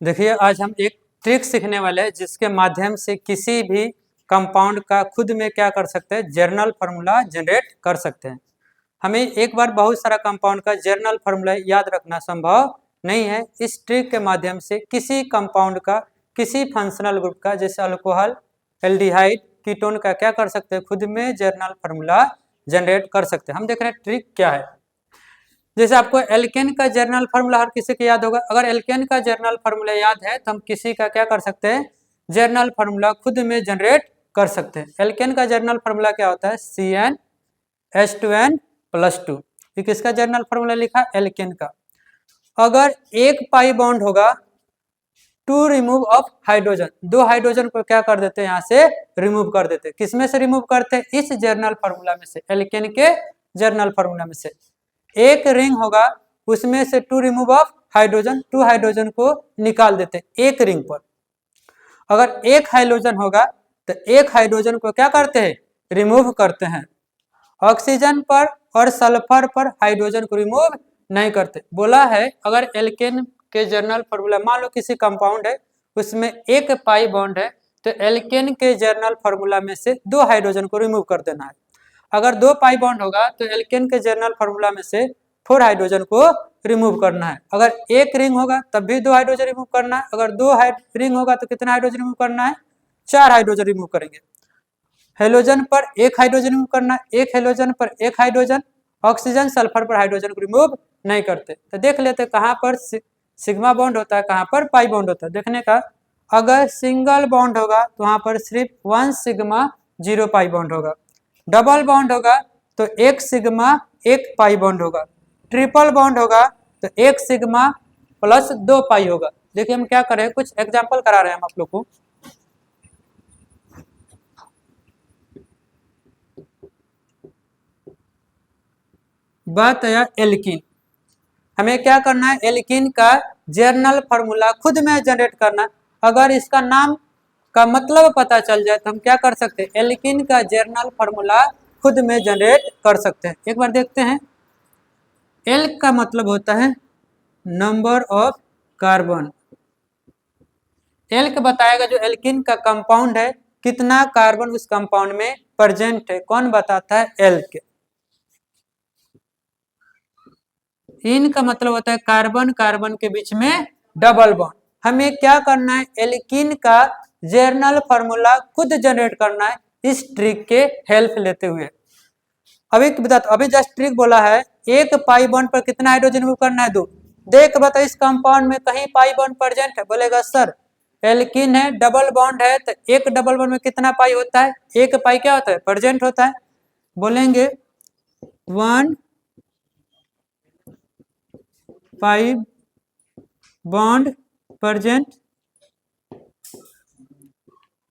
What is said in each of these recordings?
देखिए आज हम एक ट्रिक सीखने वाले हैं जिसके माध्यम से किसी भी कंपाउंड का खुद में क्या कर सकते हैं, जर्नल फार्मूला जनरेट कर सकते हैं। हमें एक बार बहुत सारा कंपाउंड का जर्नल फार्मूला याद रखना संभव नहीं है। इस ट्रिक के माध्यम से किसी कंपाउंड का किसी फंक्शनल ग्रुप का जैसे अल्कोहल, एल्डिहाइड, कीटोन का क्या कर सकते हैं, खुद में जर्नल फार्मूला जनरेट कर सकते हैं। हम देख रहे हैं ट्रिक क्या है। जैसे आपको एल्केन का जर्नल फार्मूला हर किसी को याद होगा। अगर एल्केन का जर्नल फार्मूला याद है तो हम किसी का क्या कर सकते हैं, जर्नल फार्मूला खुद में जनरेट कर सकते हैं। एल्केन का जर्नल फार्मूला क्या होता है, CnH2n+2। ये किसका जर्नल फार्मूला लिखा, एल्केन का। अगर एक पाई बॉन्ड होगा टू रिमूव ऑफ हाइड्रोजन, दो हाइड्रोजन को क्या कर देते हैं, यहाँ से रिमूव कर देते हैं। किसमें से रिमूव करते हैं, इस जर्नल फार्मूला में से, एल्केन के जर्नल फार्मूला में से। एक रिंग होगा उसमें से to remove of hydrogen, two hydrogen को निकाल देते हैं एक रिंग पर। अगर एक हाइड्रोजन होगा तो एक हाइड्रोजन को क्या करते हैं, रिमूव करते हैं। ऑक्सीजन पर और सल्फर पर हाइड्रोजन को रिमूव नहीं करते। बोला है अगर एल्केन के जर्नल फार्मूला, मान लो किसी कंपाउंड है उसमें एक पाई बॉन्ड है तो एल्केन के जर्नल फार्मूला में से दो हाइड्रोजन को रिमूव कर देना है। अगर दो पाई बॉन्ड होगा तो एल्केन के जर्नल फार्मूला में से 4 हाइड्रोजन को रिमूव करना है। अगर एक रिंग होगा तब भी 2 हाइड्रोजन रिमूव करना है। अगर 2 रिंग होगा तो कितना हाइड्रोजन रिमूव करना है, 4 हाइड्रोजन रिमूव करेंगे। हेलोजन पर एक हाइड्रोजन रिमूव करना है, एक हेलोजन पर एक हाइड्रोजन। ऑक्सीजन सल्फर पर हाइड्रोजन को रिमूव नहीं करते। तो देख लेते कहाँ पर सिग्मा बॉन्ड होता है, कहाँ पर पाई बॉन्ड होता है। देखने का, अगर सिंगल बॉन्ड होगा तो वहां पर सिर्फ 1 सिग्मा 0 पाई बॉन्ड होगा। डबल बॉन्ड होगा तो 1 सिग्मा 1 पाई बॉन्ड होगा। ट्रिपल बॉन्ड होगा तो 1 सिग्मा प्लस 2 पाई होगा। देखिए हम क्या करें, कुछ एग्जांपल करा रहे हैं हम आप लोग को। बात आया एल्कीन, हमें क्या करना है, एल्कीन का जर्नल फार्मूला खुद में जनरेट करना है। अगर इसका नाम का मतलब पता चल जाए तो हम क्या कर सकते हैं, एल्कीन का जर्नल फार्मूला खुद में जनरेट कर सकते हैं। एक बार देखते हैं। एल का मतलब होता है नंबर ऑफ कार्बन। एल का बताएगा जो एल्कीन का कंपाउंड है कितना कार्बन उस कंपाउंड में प्रेजेंट है, कौन बताता है, एल के। इन का मतलब होता है कार्बन कार्बन के बीच में डबल बॉन्ड। हमें क्या करना है, एल्कीन का जर्नल फार्मूला खुद जनरेट करना है इस ट्रिक के हेल्प लेते हुए। अभी बताता, अभी जस्ट ट्रिक बोला है, एक पाई बॉन्ड पर कितना हाइड्रोजन रिमूव करना है, 2। देख बता इस कंपाउंड में कहीं पाई बॉन्ड प्रेजेंट है, बोलेगा सर एल्कीन है, डबल बॉन्ड है, तो एक डबल बॉन्ड में कितना पाई होता है, एक पाई क्या होता है, प्रेजेंट होता है। बोलेंगे 1 पाई बॉन्ड प्रेजेंट।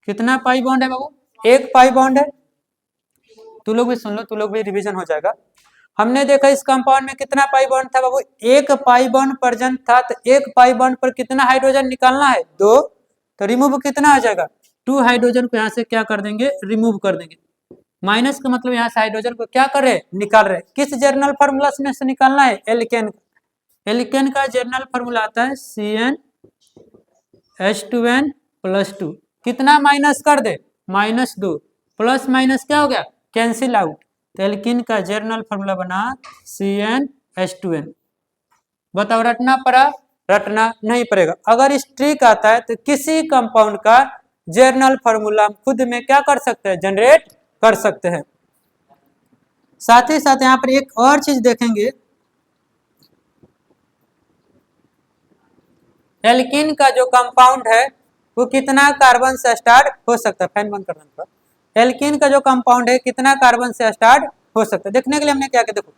कितना पाई बॉन्ड है बाबू, एक पाई बॉन्ड है। तू लोग भी सुन लो, तू लोग भी रिवीजन हो जाएगा। हमने देखा इस कंपाउंड में कितना पाई बॉन्ड था बाबू, एक पाई बॉन्ड प्रेजेंट था। तो एक पाई बॉन्ड पर कितना हाइड्रोजन निकालना है, 2। तो रिमूव कितना आ जाएगा, 2 हाइड्रोजन को यहाँ से क्या कर देंगे, रिमूव कर देंगे। माइनस का मतलब यहाँ से हाइड्रोजन को क्या कर रहे, निकाल रहे। किस जर्नल फार्मूला में से निकालना है, एल्केन। एल्केन का जर्नल फार्मूला आता है CnH2n+2। कितना माइनस कर दे, -2। प्लस माइनस क्या हो गया, कैंसिल आउट। तो एल्कीन का जर्नल फार्मूला बना CnH2n। बताओ रटना पड़ा, रटना नहीं पड़ेगा। अगर इस ट्रिक आता है तो किसी कंपाउंड का जर्नल फार्मूला खुद में क्या कर सकते हैं, जनरेट कर सकते हैं। साथ ही साथ यहाँ पर एक और चीज देखेंगे, एल्कीन का जो कंपाउंड है वो कितना कार्बन से स्टार्ट हो सकता है। फैन बंद कर देना। एल्कीन का जो कंपाउंड है कितना कार्बन से स्टार्ट हो सकता है, देखने के लिए हमने क्या किया, देखो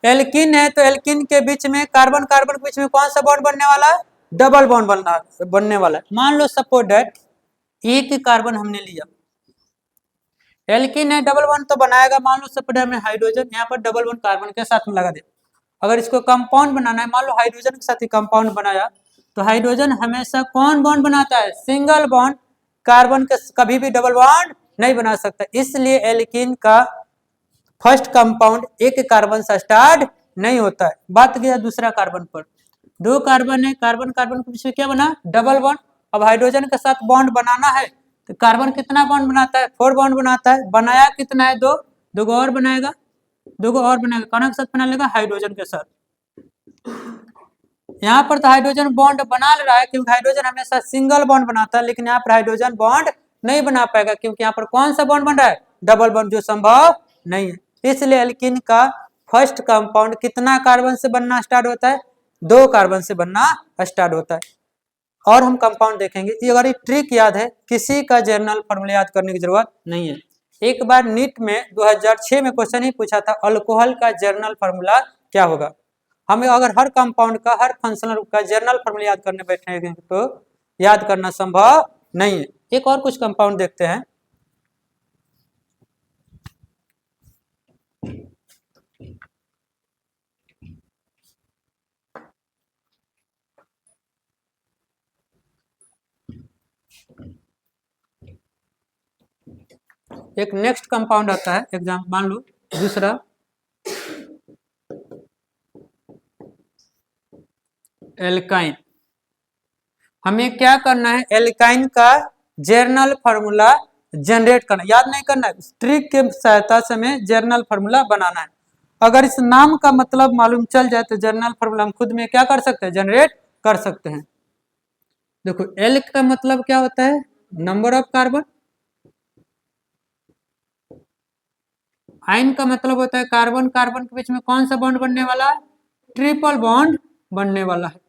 एल्कीन है तो एल्कीन के बीच में कार्बन कार्बन के बीच में कौन सा बॉन्ड बनने वाला है, डबल बॉन्ड बनने वाला है। मान लो सपोज दैट एक कार्बन हमने लिया, एल्कीन है डबल बॉन्ड तो बनाएगा। मान लो सपोज हमने हाइड्रोजन यहाँ पर डबल बॉन्ड कार्बन के साथ में लगा दे। अगर इसको कंपाउंड बनाना है, मान लो हाइड्रोजन के साथ ही कंपाउंड बनाया, तो हाइड्रोजन हमेशा कौन बॉन्ड बनाता है, सिंगल बॉन्ड। कार्बन के कभी भी डबल बॉन्ड नहीं बना सकता। इसलिए एल्कीन का फर्स्ट कंपाउंड एक कार्बन से स्टार्ट नहीं होता है। बात गया दूसरा कार्बन पर, दो कार्बन है, कार्बन कार्बन के बीच में क्या बना, डबल बॉन्ड। अब हाइड्रोजन के साथ बॉन्ड बनाना है तो कार्बन कितना बॉन्ड बनाता है, 4 बॉन्ड बनाता है। बनाया कितना है, दो, दो और बनाएगा, दो और बनाएगा, कौन के साथ बना लेगा, हाइड्रोजन के साथ। यहाँ पर तो हाइड्रोजन बॉन्ड बना ले रहा है क्योंकि हाइड्रोजन हमेशा सिंगल बॉन्ड बनाता है, लेकिन यहाँ पर हाइड्रोजन बॉन्ड नहीं बना पाएगा क्योंकि यहाँ पर कौन सा बॉन्ड बन रहा है, डबल बॉन्ड, जो संभव नहीं है। इसलिए एल्कीन का फर्स्ट कंपाउंड कितना कार्बन से बनना स्टार्ट होता है, 2 कार्बन से बनना स्टार्ट होता है। और हम कंपाउंड देखेंगे, अगर ये ट्रिक याद है, किसी का जर्नल फॉर्मूला याद करने की जरूरत नहीं है। एक बार नीट में 2006 में क्वेश्चन ही पूछा था, अल्कोहल का जर्नल फॉर्मूला क्या होगा। हमें अगर हर कंपाउंड का, हर फंक्शनल ग्रुप का जर्नल फॉर्मूला याद करने बैठेंगे तो याद करना संभव नहीं है। एक और कुछ कंपाउंड देखते हैं। एक नेक्स्ट कंपाउंड आता है, एग्जाम मान लो दूसरा एल्काइन। हमें क्या करना है, एल्काइन का जर्नल फार्मूला जनरेट करना, याद नहीं करना है, ट्रिक के सहायता से हमें जर्नल फार्मूला बनाना है। अगर इस नाम का मतलब मालूम चल जाए तो जर्नल फार्मूला हम खुद में क्या कर सकते हैं, जनरेट कर सकते हैं। देखो एल का मतलब क्या होता है, नंबर ऑफ कार्बन। आइन का मतलब होता है कार्बन कार्बन के बीच में कौन सा बॉन्ड बनने वाला है, ट्रिपल बॉन्ड बनने वाला है।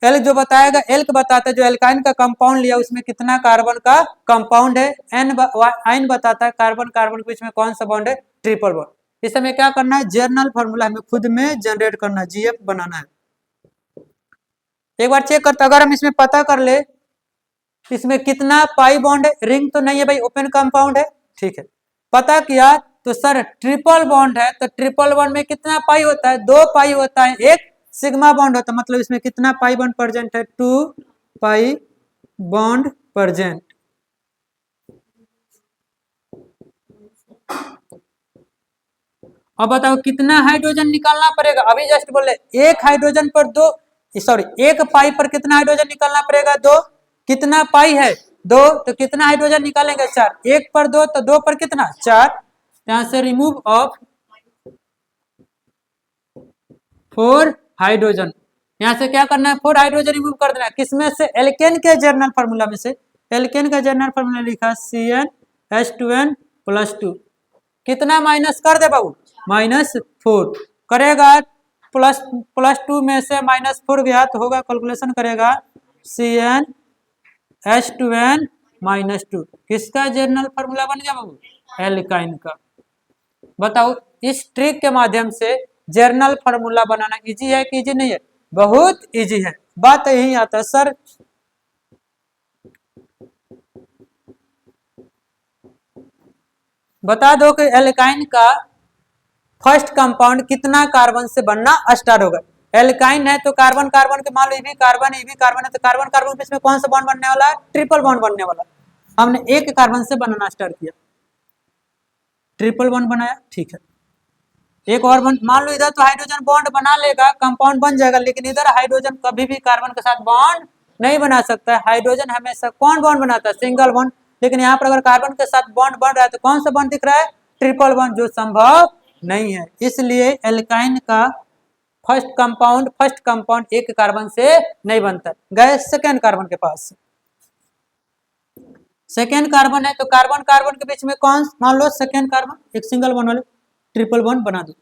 एल जो बताएगा, एल का बताता है, जो एल्काइन का कंपाउंड लिया उसमें कितना कार्बन का कंपाउंड है। एन आइन बताता है कार्बन कार्बन के बीच में कौन सा बॉन्ड है, ट्रिपल बॉन्ड। इस समय क्या करना है, जर्नल फार्मूला हमें खुद में जनरेट करना है, जीएफ बनाना है। एक बार चेक करते, अगर हम इसमें पता कर ले इसमें कितना पाई बॉन्ड है, रिंग तो नहीं है भाई, ओपन कंपाउंड है, ठीक है। पता किया तो सर ट्रिपल बॉन्ड है, तो ट्रिपल बॉन्ड में कितना पाई होता है, 2 पाई होता है, एक सिग्मा बॉन्ड होता है, मतलब इसमें कितना पाई बॉन्ड प्रेजेंट है, 2 पाई बॉन्ड प्रेजेंट। अब बताओ कितना हाइड्रोजन निकालना पड़ेगा, अभी जस्ट बोले एक हाइड्रोजन पर 2, सॉरी एक पाई पर कितना हाइड्रोजन निकालना पड़ेगा, 2। कितना पाई है, 2, तो कितना हाइड्रोजन निकालेंगे, 4। 1 पर 2 तो 2 पर कितना, 4। यहां से रिमूव ऑफ 4 हाइड्रोजन, यहां से क्या करना है, 4 हाइड्रोजन रिमूव कर देना है। किसमें से, एल्केन के जर्नल फार्मूला में से। एल्केन का जर्नल फार्मूला लिखा CnH2n+2, कितना माइनस कर दे बाबू, -4 करेगा, +2 में से -4 गया तो होगा, कैलकुलेशन करेगा CnH2n-2, किसका जर्नल फार्मूला बन गया बाबू, एल्काइन का। बताओ इस ट्रिक के माध्यम से जर्नल फार्मूला बनाना इजी है कि इजी नहीं है, बहुत इजी है। बात यही आता है सर, बता दो कि एल्काइन का फर्स्ट कंपाउंड कितना कार्बन से बनना स्टार्ट होगा। एल्काइन है तो कार्बन कार्बन के, मान लो ये भी कार्बन है तो कार्बन कार्बन के बीच में कौन सा बॉन्ड बनने वाला है, ट्रिपल बॉन्ड बनने वाला। हमने एक कार्बन से बनना स्टार्ट किया, ट्रिपल बॉन्ड बनाया, ठीक है। एक और बॉन्ड, मान लो इधर तो हाइड्रोजन बॉन्ड बना लेगा, कंपाउंड बन जाएगा, लेकिन इधर हाइड्रोजन कभी भी कार्बन के साथ बॉन्ड नहीं बना सकता है। हाइड्रोजन हमेशा कौन बॉन्ड बनाता है, सिंगल बॉन्ड। लेकिन यहाँ पर अगर कार्बन के साथ बॉन्ड बन रहा है तो कौन सा बॉन्ड दिख रहा है, ट्रिपल बॉन्ड, जो संभव नहीं है। इसलिए एल्काइन का फर्स्ट कंपाउंड एक कार्बन से नहीं बनता है। गए सेकेंड कार्बन के पास, सेकेंड कार्बन है तो कार्बन कार्बन के बीच में कौन, मान लो सेकेंड कार्बन एक सिंगल बॉन्ड वाले ट्रिपल बॉन्ड बना दो।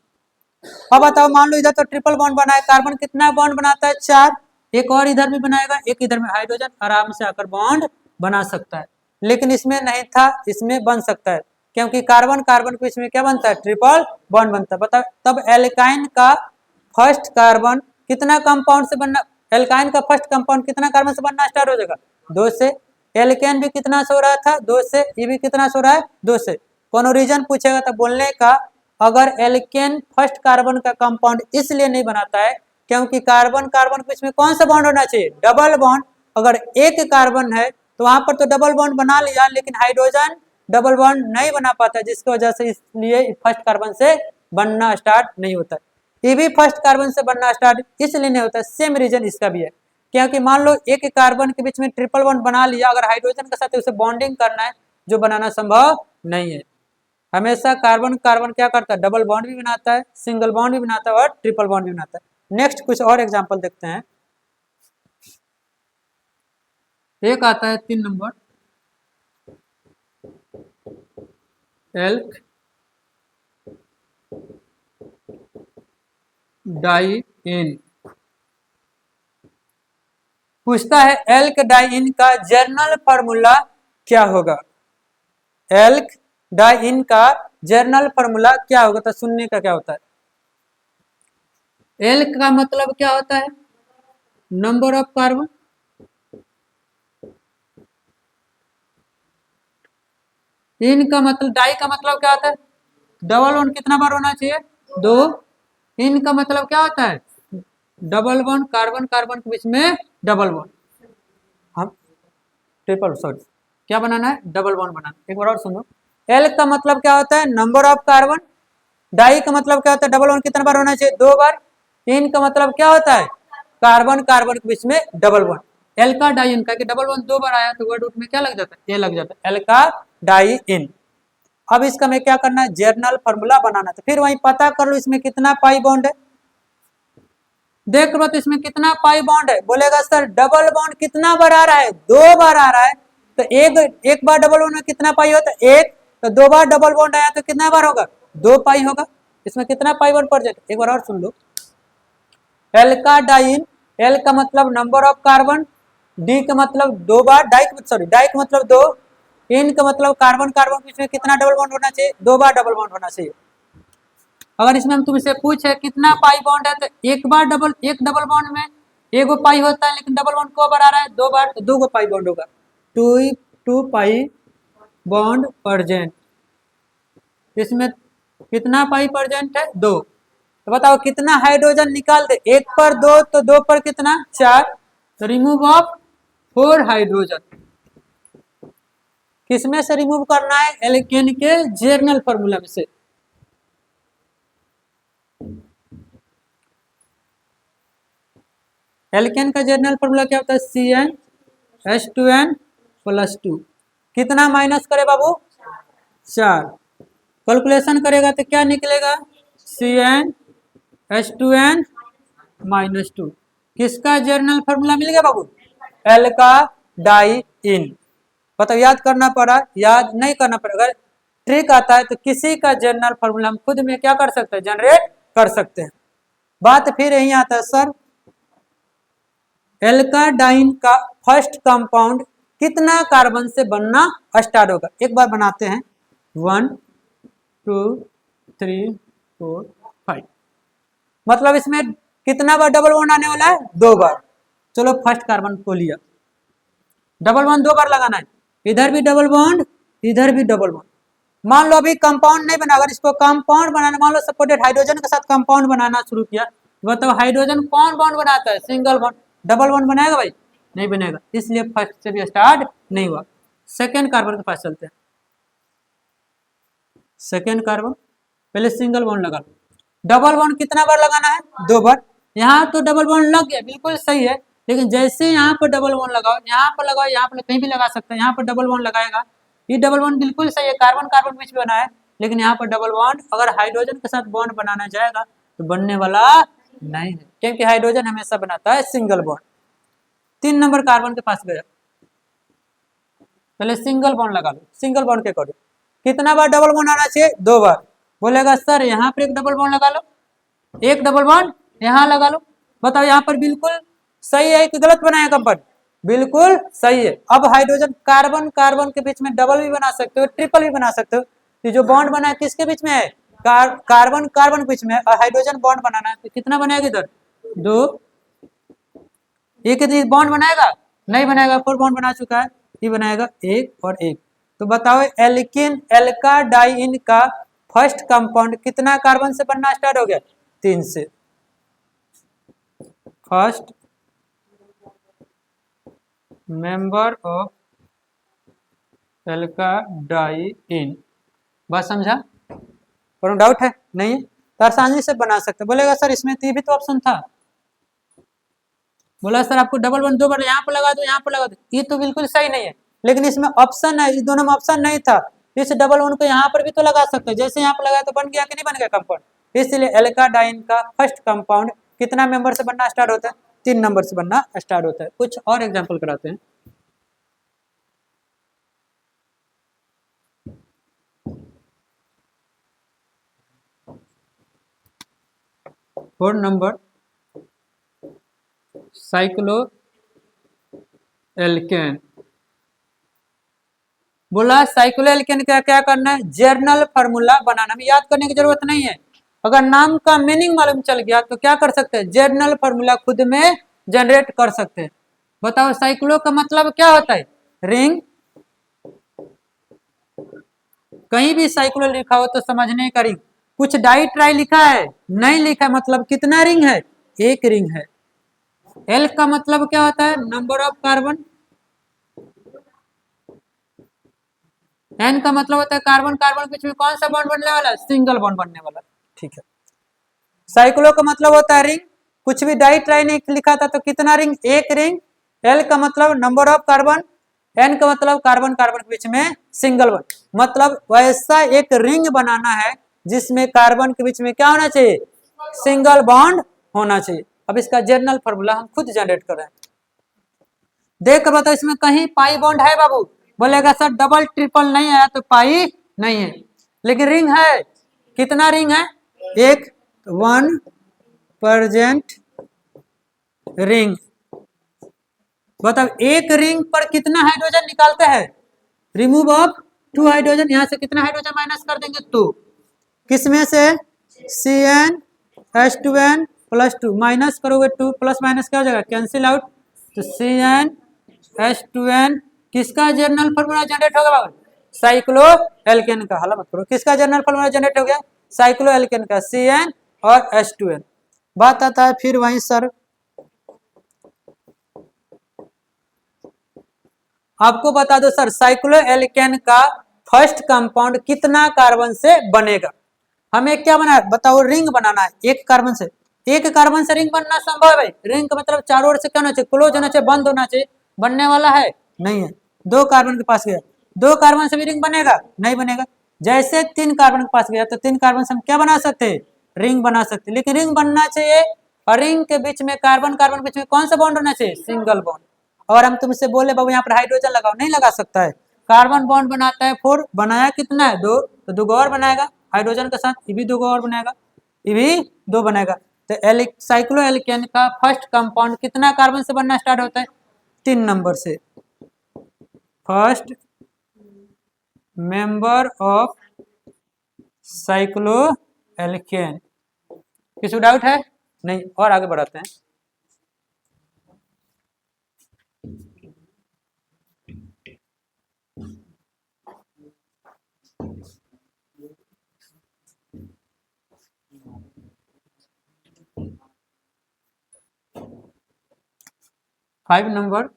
अब बताओ, मान लो इधर तो ट्रिपल बॉन्ड बना है, कार्बन कितना बॉन्ड बनाता है, 4। एक और इधर भी बनाएगा, एक इधर में, हाइड्रोजन आराम से आकर बॉन्ड बना सकता है। लेकिन इसमें नहीं था, इसमें बन सकता है क्योंकि कार्बन कार्बन के बीच में क्या बनता है, ट्रिपल बॉन्ड बनता है। बताओ तब एल्काइन का फर्स्ट कार्बन कितना कंपाउंड से बनना, एल्काइन का फर्स्ट कंपाउंड कितना कार्बन से बनना स्टार्ट हो जाएगा, 2 से। एल्केन भी कितना से हो रहा था, 2 से। ये भी कितना से हो रहा है, 2 से। कोनो रीजन पूछेगा तो बोलने का, अगर एल्केन फर्स्ट कार्बन का कंपाउंड इसलिए नहीं बनाता है क्योंकि कार्बन कार्बन के बीच में कौन सा बॉन्ड होना चाहिए, डबल बॉन्ड। अगर एक कार्बन है तो वहां पर तो डबल बॉन्ड बना लिया, लेकिन हाइड्रोजन डबल बॉन्ड नहीं बना पाता, जिसकी वजह से इसलिए फर्स्ट कार्बन से बनना स्टार्ट नहीं होता है। ये भी फर्स्ट कार्बन से बनना स्टार्ट इसलिए नहीं होता है, सेम रीजन इसका भी है, क्योंकि मान लो एक कार्बन के बीच में ट्रिपल बॉन्ड बना लिया, अगर हाइड्रोजन के साथ उसे बॉन्डिंग करना है जो बनाना संभव नहीं है। हमेशा कार्बन कार्बन क्या करता है, डबल बॉन्ड भी बनाता है, सिंगल बॉन्ड भी बनाता है और ट्रिपल बॉन्ड भी बनाता है। नेक्स्ट कुछ और एग्जांपल देखते हैं। एक आता है 3 नंबर, एल्क डाइइन। पूछता है एल्क डाइइन का जर्नल फार्मूला क्या होगा। एल्क डाइइन का जर्नल फार्मूला क्या होगा, तो सुनने का क्या होता है। एल्क का मतलब क्या होता है, नंबर ऑफ कार्बन, इन का मतलब, डाई का मतलब क्या होता है, डबल बॉन्ड कितना बार होना चाहिए, 2। इन का मतलब क्या होता है, डबल बॉन्ड, कार्बन कार्बन के बीच में डबल बॉन्ड, हम ट्रिपल, सॉरी क्या बनाना है, डबल बॉन्ड बनाना। एक बार और सुनो, एल का मतलब क्या होता है, नंबर ऑफ कार्बन। डाई का मतलब क्या होता है, डबल बॉन्ड कितना बार होना चाहिए, 2 बार। इन का मतलब क्या होता है, कार्बन कार्बन के बीच में डबल बॉन्ड। एल्का डाई इन का कि डबल बॉन्ड 2 बार आया तो वर्ड रूट में क्या लग जाता है, ए लग जाता है, एल्का डाई इन। अब इसका मैं क्या करना है, जर्नल फार्मूला बनाना था। फिर वहीं पता कर लो इसमें कितना पाई बॉन्ड है, देख लो तो इसमें कितना पाई बॉन्ड है। बोलेगा सर डबल बॉन्ड कितना बार आ रहा है, 2 बार आ रहा है, तो एक बार डबल बॉन्ड में कितना पाई होता है, 1। तो 2 बार डबल बॉन्ड आया तो कितना बार होगा, 2 पाई होगा। इसमें कितना पाई बॉन्ड पड़ जाएगा, एक बार और सुन लो। एल्का डाइन, एल का मतलब नंबर ऑफ कार्बन, डी का मतलब 2 बार, डाई का मतलब 2, इन का मतलब कार्बन कार्बन के बीच में कितना डबल बॉन्ड होना चाहिए, 2 बार डबल बॉन्ड होना चाहिए। अगर इसमें हम तुमसे पूछे कितना पाई बॉन्ड है, तो एक डबल बॉन्ड में एगो पाई होता है, लेकिन डबल बॉन्ड को बार आ रहा है, 2 बार, तो 2 पाई बॉन्ड होगा, 2 पाई बॉन्ड प्रेजेंट। इसमें कितना पाई प्रेजेंट है, 2। तो बताओ कितना हाइड्रोजन निकाल दे, 1 पर 2, तो 2 पर कितना, 4। तो रिमूव ऑफ 4 हाइड्रोजन किसमें से रिमूव करना है, एल्केन के जर्नल फार्मूला में से। एल्केन का जर्नल फार्मूला क्या होता है, CnH2n+2। कितना माइनस करे बाबू, 4। कैलकुलेशन करेगा तो क्या निकलेगा, CnH2n-2। किसका जर्नल फार्मूला मिल गया बाबू, एल्का डाइइन। मतलब याद करना पड़ा, याद नहीं करना पड़ा। अगर ट्रिक आता है तो किसी का जर्नल फार्मूला हम खुद में क्या कर सकते हैं, जनरेट कर सकते हैं। बात फिर यही आता है सर, एल्काडाइन का फर्स्ट कंपाउंड कितना कार्बन से बनना स्टार्ट होगा। एक बार बनाते हैं, 1 2 3 4 5। मतलब इसमें कितना बार डबल बॉन्ड आने वाला है, 2 बार। चलो फर्स्ट कार्बन को लिया, डबल बॉन्ड 2 बार लगाना है, इधर भी डबल बॉन्ड, इधर भी डबल बॉन्ड। मान लो अभी कंपाउंड नहीं बना, अगर इसको कंपाउंड बनाना, मान लो सपोर्टेड हाइड्रोजन के साथ कंपाउंड बनाना शुरू किया, बताओ हाइड्रोजन कौन बॉन्ड बनाता है, सिंगल बॉन्ड। डबल बॉन्ड बनाएगा भाई, नहीं बनेगा, इसलिए फर्स्ट से भी स्टार्ट नहीं हुआ। सेकेंड कार्बन के पास चलते हैं। सेकेंड कार्बन, पहले सिंगल बॉन्ड लगा लो। डबल बॉन्ड कितना बार लगाना है, 2 बार। यहाँ तो डबल बॉन्ड लग गया, बिल्कुल सही है, लेकिन जैसे यहाँ पर डबल बॉन्ड लगाओ, यहाँ पर लगाओ, यहाँ पर कहीं भी लगा सकते हैं, यहाँ पर डबल बॉन्ड लगाएगा, ये डबल बॉन्ड बिल्कुल सही है, कार्बन कार्बन बीच में बना है, लेकिन यहाँ पर डबल बॉन्ड अगर हाइड्रोजन के साथ बॉन्ड बनाना जाएगा तो बनने वाला नहीं है, क्योंकि हाइड्रोजन हमेशा बनाता है सिंगल बॉन्ड। 3 नंबर कार्बन के पास गया, पहले सिंगल बॉन्ड लगा लो। सिंगल बॉन्ड के अकॉर्डिंग कितना बार डबल बॉन्ड आना चाहिए, 2 बार। बोलेगा सर यहाँ पर एक डबल बॉन्ड लगा लो, एक डबल बॉन्ड यहाँ लगा लो। बताओ यहाँ पर बिल्कुल सही है कि गलत बनाया कंपाउंड, बिल्कुल सही है। अब हाइड्रोजन कार्बन कार्बन के बीच में डबल भी बना सकते हो, ट्रिपल भी बना सकते हो। ये जो बॉन्ड बना है किसके बीच में है, कार्बन कार्बन के बीच में है, और हाइड्रोजन बॉन्ड बनाना है तो कितना बनेगा इधर, 2। ये बॉन्ड बनाएगा, नहीं बनाएगा, 4 बॉन्ड बना चुका है, ये बनाएगा 1 और 1। तो बताओ एल्किन एल्का डाइइन का फर्स्ट कंपाउंड कितना कार्बन से बनना स्टार्ट हो गया, 3 से। फर्स्ट मेंबर ऑफ एल्का डाइइन, बात समझा, कोई डाउट है नहीं? तो आसानी से बना सकते। बोलेगा सर इसमें तो ये भी तो ऑप्शन था, बोला सर आपको डबल बॉन्ड दो बार यहाँ पर लगा दो यहाँ पर लगा दो, ये तो बिल्कुल सही नहीं है, लेकिन इसमें ऑप्शन है, इस दोनों में ऑप्शन नहीं था, इस डबल बॉन्ड को यहाँ पर भी तो लगा सकते हैं, जैसे यहाँ पर लगाया तो बन गया कि नहीं बन गया कंपाउंड। इसलिए एल्काडाइन का फर्स्ट कंपाउंड कितना मेंबर से बनना स्टार्ट होता है, 3 नंबर से बनना स्टार्ट होता है। कुछ और एग्जाम्पल कराते हैं। 4 नंबर साइक्लो एल्केन। बोला साइक्लो एल्केन का क्या करना है, जर्नल फार्मूला बनाना, में याद करने की जरूरत नहीं है, अगर नाम का मीनिंग मालूम चल गया तो क्या कर सकते हैं, जर्नल फार्मूला खुद में जनरेट कर सकते हैं। बताओ साइक्लो का मतलब क्या होता है, रिंग, कहीं भी साइक्लो लिखा हो तो समझने का रिंग, कुछ डाई ट्राई लिखा है नहीं लिखा है, मतलब कितना रिंग है, एक रिंग है। एल का मतलब क्या होता है, नंबर ऑफ कार्बन, एन का मतलब होता है कार्बन कार्बन के बीच में कौन सा बॉन्ड बनने वाला है, सिंगल बॉन्ड बनने वाला, ठीक है। साइक्लो का मतलब होता है रिंग, कुछ भी डाई ट्राई नहीं लिखा था तो कितना रिंग, एक रिंग। एल का मतलब नंबर ऑफ कार्बन, एन का मतलब कार्बन कार्बन के बीच में सिंगल बॉन्ड, मतलब वैसा एक रिंग बनाना है जिसमें कार्बन के बीच में क्या होना चाहिए, सिंगल बॉन्ड होना चाहिए। अब इसका जर्नल फार्मूला हम खुद जनरेट कर रहे हैं, देख कर बताओ इसमें कहीं पाई बॉन्ड है बाबू, बोलेगा सर डबल ट्रिपल नहीं आया तो पाई नहीं है, लेकिन रिंग है, कितना रिंग है, एक 1% रिंग। बताओ एक रिंग पर कितना हाइड्रोजन निकालते हैं, रिमूव ऑफ 2 हाइड्रोजन, यहां से कितना हाइड्रोजन माइनस कर देंगे 2, किसमें से CnH2n प्लस 2, माइनस करोगे 2 प्लस माइनस क्या हो जाएगा, कैंसिल आउट, तो CnH2n किसका जर्नल फार्मूला जनरेट होगा बाबू, साइक्लो एल्केन का, हाला मत करो, किसका जर्नल फार्मूला जनरेट हो गया, साइक्लो एल्केन का, Cn और H2n। बात आता है फिर वहीं सर आपको बता दो सर साइक्लो एल्केन का फर्स्ट कंपाउंड कितना कार्बन से बनेगा, हमें क्या बनाना है बताओ, रिंग बनाना है, एक कार्बन से, एक कार्बन से रिंग बनना संभव है, रिंग का मतलब चारों ओर से क्या होना चाहिए, क्लोज होना चाहिए, बंद होना चाहिए, बनने वाला है नहीं है। 2 कार्बन के पास गया, 2 कार्बन से भी रिंग बनेगा नहीं बनेगा, जैसे 3 कार्बन के पास गया तो 3 कार्बन से हम क्या बना सकते हैं, रिंग बना सकते हैं, लेकिन रिंग बनना चाहिए और रिंग के बीच में कार्बन कार्बन के बीच में कौन सा बॉन्ड होना चाहिए, सिंगल बॉन्ड। और हम तुमसे बोले बाबू यहाँ पर हाइड्रोजन लगाओ, नहीं लगा सकता है, कार्बन बॉन्ड बनाता है 4, बनाया कितना है 2, तो 2 और बनाएगा हाइड्रोजन के साथ, ये भी 2 और बनाएगा, ये भी 2 बनाएगा। तो साइक्लो एल्केन का फर्स्ट कंपाउंड कितना कार्बन से बनना स्टार्ट होता है, 3 नंबर से, first member of cycloalkane. किसी डाउट है नहीं, और आगे बढ़ाते हैं। Five number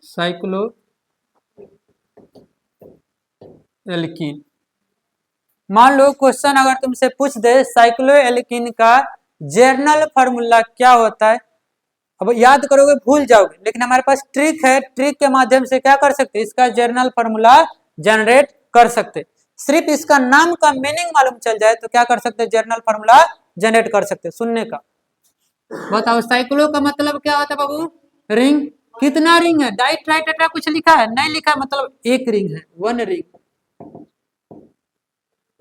cycloalkene. मान लो क्वेश्चन अगर तुमसे पूछ दे साइक्लो एल्कीन का जर्नल फार्मूला क्या होता है, अब याद करोगे भूल जाओगे, लेकिन हमारे पास ट्रिक है, ट्रिक के माध्यम से क्या कर सकते, इसका जर्नल फार्मूला जनरेट कर सकते, सिर्फ इसका नाम का मीनिंग मालूम चल जाए तो क्या कर सकते, जर्नल फार्मूला जनरेट कर सकते। सुनने का बताओ साइक्लो का मतलब क्या होता है बाबू, रिंग, कितना रिंग है, डाई ट्राई टेट्रा कुछ लिखा है नहीं लिखा, मतलब एक रिंग है, 1 रिंग।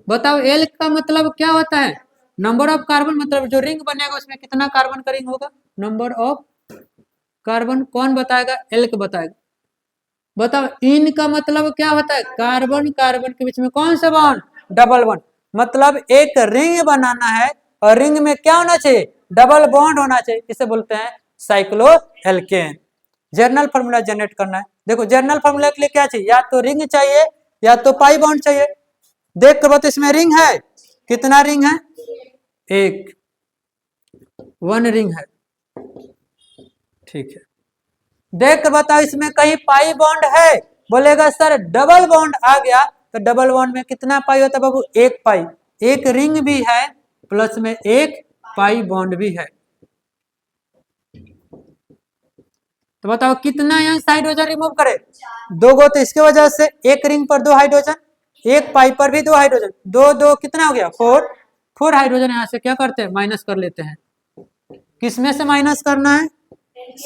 बताओ एल का मतलब क्या होता है, नंबर ऑफ कार्बन, मतलब जो रिंग बनेगा उसमें कितना कार्बन का रिंग होगा, नंबर ऑफ कार्बन, कौन बताएगा, एल का बताएगा। बताओ इन का मतलब क्या होता है, कार्बन कार्बन के बीच में कौन सा बॉन्ड, डबल बॉन्ड, मतलब एक रिंग बनाना है और रिंग में क्या होना चाहिए, डबल बॉन्ड होना चाहिए, इसे बोलते हैं cycloalkane. General formula generate करना है, देखो जर्नल फार्मूला के लिए क्या चाहिए, या तो रिंग चाहिए या तो पाई बॉन्ड चाहिए। देख कर बताओ इसमें रिंग है, कितना रिंग है, एक, 1 रिंग है, ठीक है। देख कर बताओ इसमें कहीं पाई बॉन्ड है, बोलेगा सर डबल बॉन्ड आ गया तो डबल बॉन्ड में कितना पाई होता है बाबू, एक पाई। एक रिंग भी है प्लस में एक पाई बॉन्ड भी है। तो बताओ कितना यहाँ हाइड्रोजन रिमूव करे, 2 गो। तो इसके वजह से एक रिंग पर 2 हाइड्रोजन, एक पाई पर भी 2 हाइड्रोजन, 2 2 कितना हो गया 4 हाइड्रोजन यहाँ से क्या करते हैं, माइनस कर लेते हैं। किसमें से माइनस करना है,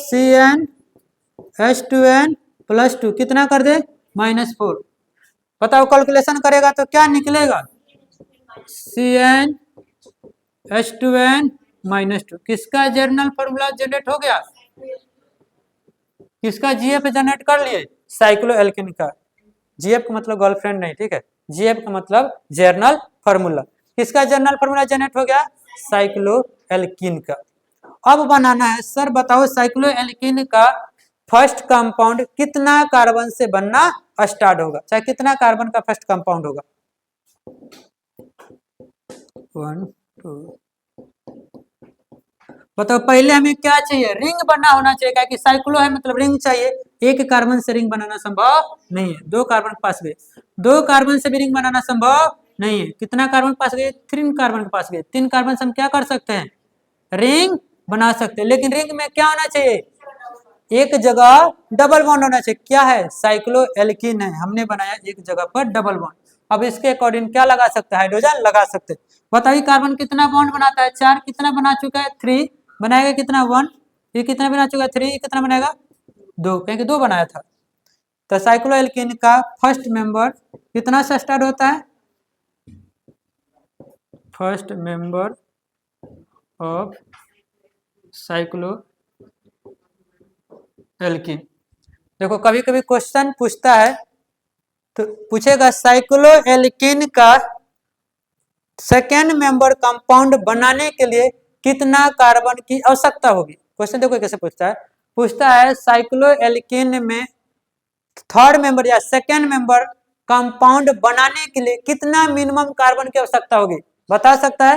CnH2n + 2 कितना कर दे, -4। बताओ कैलकुलेशन करेगा तो क्या निकलेगा, CnH2n -2। किसका जर्नल फॉर्मूला जनरेट हो गया, किसका GF जनरेट कर लिए, साइक्लोएल्केन का। GF का मतलब गर्लफ्रेंड नहीं, ठीक है, GF का मतलब जर्नल फार्मूला। किसका जर्नल फार्मूला जनरेट हो गया, साइक्लोएल्कीन का। अब बनाना है, सर बताओ साइक्लोएल्कीन का फर्स्ट कंपाउंड कितना कार्बन से बनना स्टार्ट होगा, चाहे कितना कार्बन का फर्स्ट कंपाउंड होगा, 1 2। बताओ पहले हमें क्या चाहिए, रिंग बना होना चाहिए, क्या कि साइक्लो है मतलब रिंग चाहिए। एक कार्बन से रिंग बनाना संभव नहीं है, 2 कार्बन के पास गए, 2 कार्बन से भी रिंग बनाना संभव नहीं है। कितना कार्बन के पास गए, 3 कार्बन के पास गए। 3 कार्बन से हम क्या कर सकते हैं, रिंग बना सकते हैं, लेकिन रिंग में क्या होना चाहिए, एक जगह डबल बॉन्ड होना चाहिए। क्या है, साइक्लोएल्कीन है, हमने बनाया एक जगह पर डबल बॉन्ड। अब इसके अकॉर्डिंग क्या लगा सकते हैं, हाइड्रोजन लगा सकते हैं। बताइए कार्बन कितना बॉन्ड बनाता है, 4, कितना बना चुका है 3, बनाएगा कितना 1, ये कितना बना चुका है 3, ये कितना बनाएगा 2, कहेंगे 2 बनाया था। तो साइक्लोएल्कीन का फर्स्ट मेंबर कितना से स्टार्ट होता है, फर्स्ट मेंबर ऑफ साइक्लोएल्कीन। देखो कभी कभी क्वेश्चन पूछता है, तो पूछेगा साइक्लोएल्कीन का सेकेंड मेंबर कंपाउंड बनाने के लिए कितना कार्बन की आवश्यकता होगी। क्वेश्चन देखो कैसे पूछता है साइक्लोएल्कीन में थर्ड मेंबर या सेकेंड मेंबर कंपाउंड बनाने के लिए कितना मिनिमम कार्बन की आवश्यकता होगी, बता सकता है।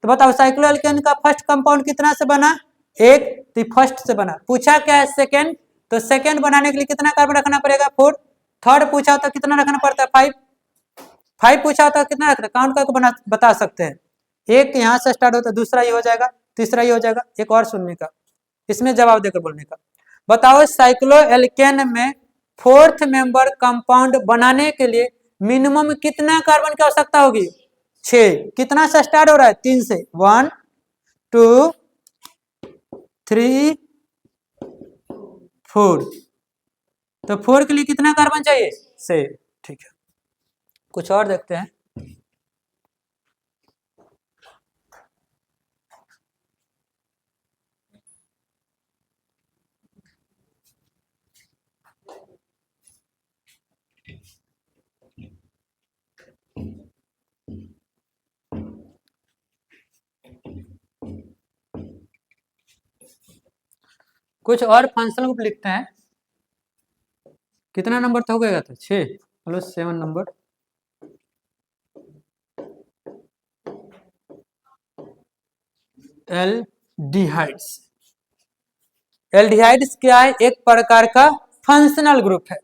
तो बताओ साइक्लोएल्केन का फर्स्ट कंपाउंड कितना से बना, 1, तो फर्स्ट से बना। पूछा क्या है सेकेंड, तो सेकेंड बनाने के लिए कितना कार्बन रखना पड़ेगा 4। थर्ड पूछा तो कितना रखना पड़ता है 5। 5 पूछा तो कितना रखना, काउंट करके बता सकते हैं। एक यहाँ से स्टार्ट होता है, दूसरा ये हो जाएगा, तीसरा ये हो जाएगा, एक और सुनने का, इसमें जवाब देकर बोलने का। बताओ साइक्लोएल्केन में फोर्थ मेंबर कंपाउंड बनाने के लिए मिनिमम कितना कार्बन की आवश्यकता होगी, 6। कितना से स्टार्ट हो रहा है, 3 से, 1 2 3 4। तो 4 के लिए कितना कार्बन चाहिए, 6, ठीक है। कुछ और देखते हैं। कुछ और फंक्शनल ग्रुप लिखते हैं। कितना नंबर तो हो गया था, 6 + 7 नंबर। एल्डिहाइड्स, एल्डिहाइड्स क्या है, एक प्रकार का फंक्शनल ग्रुप है।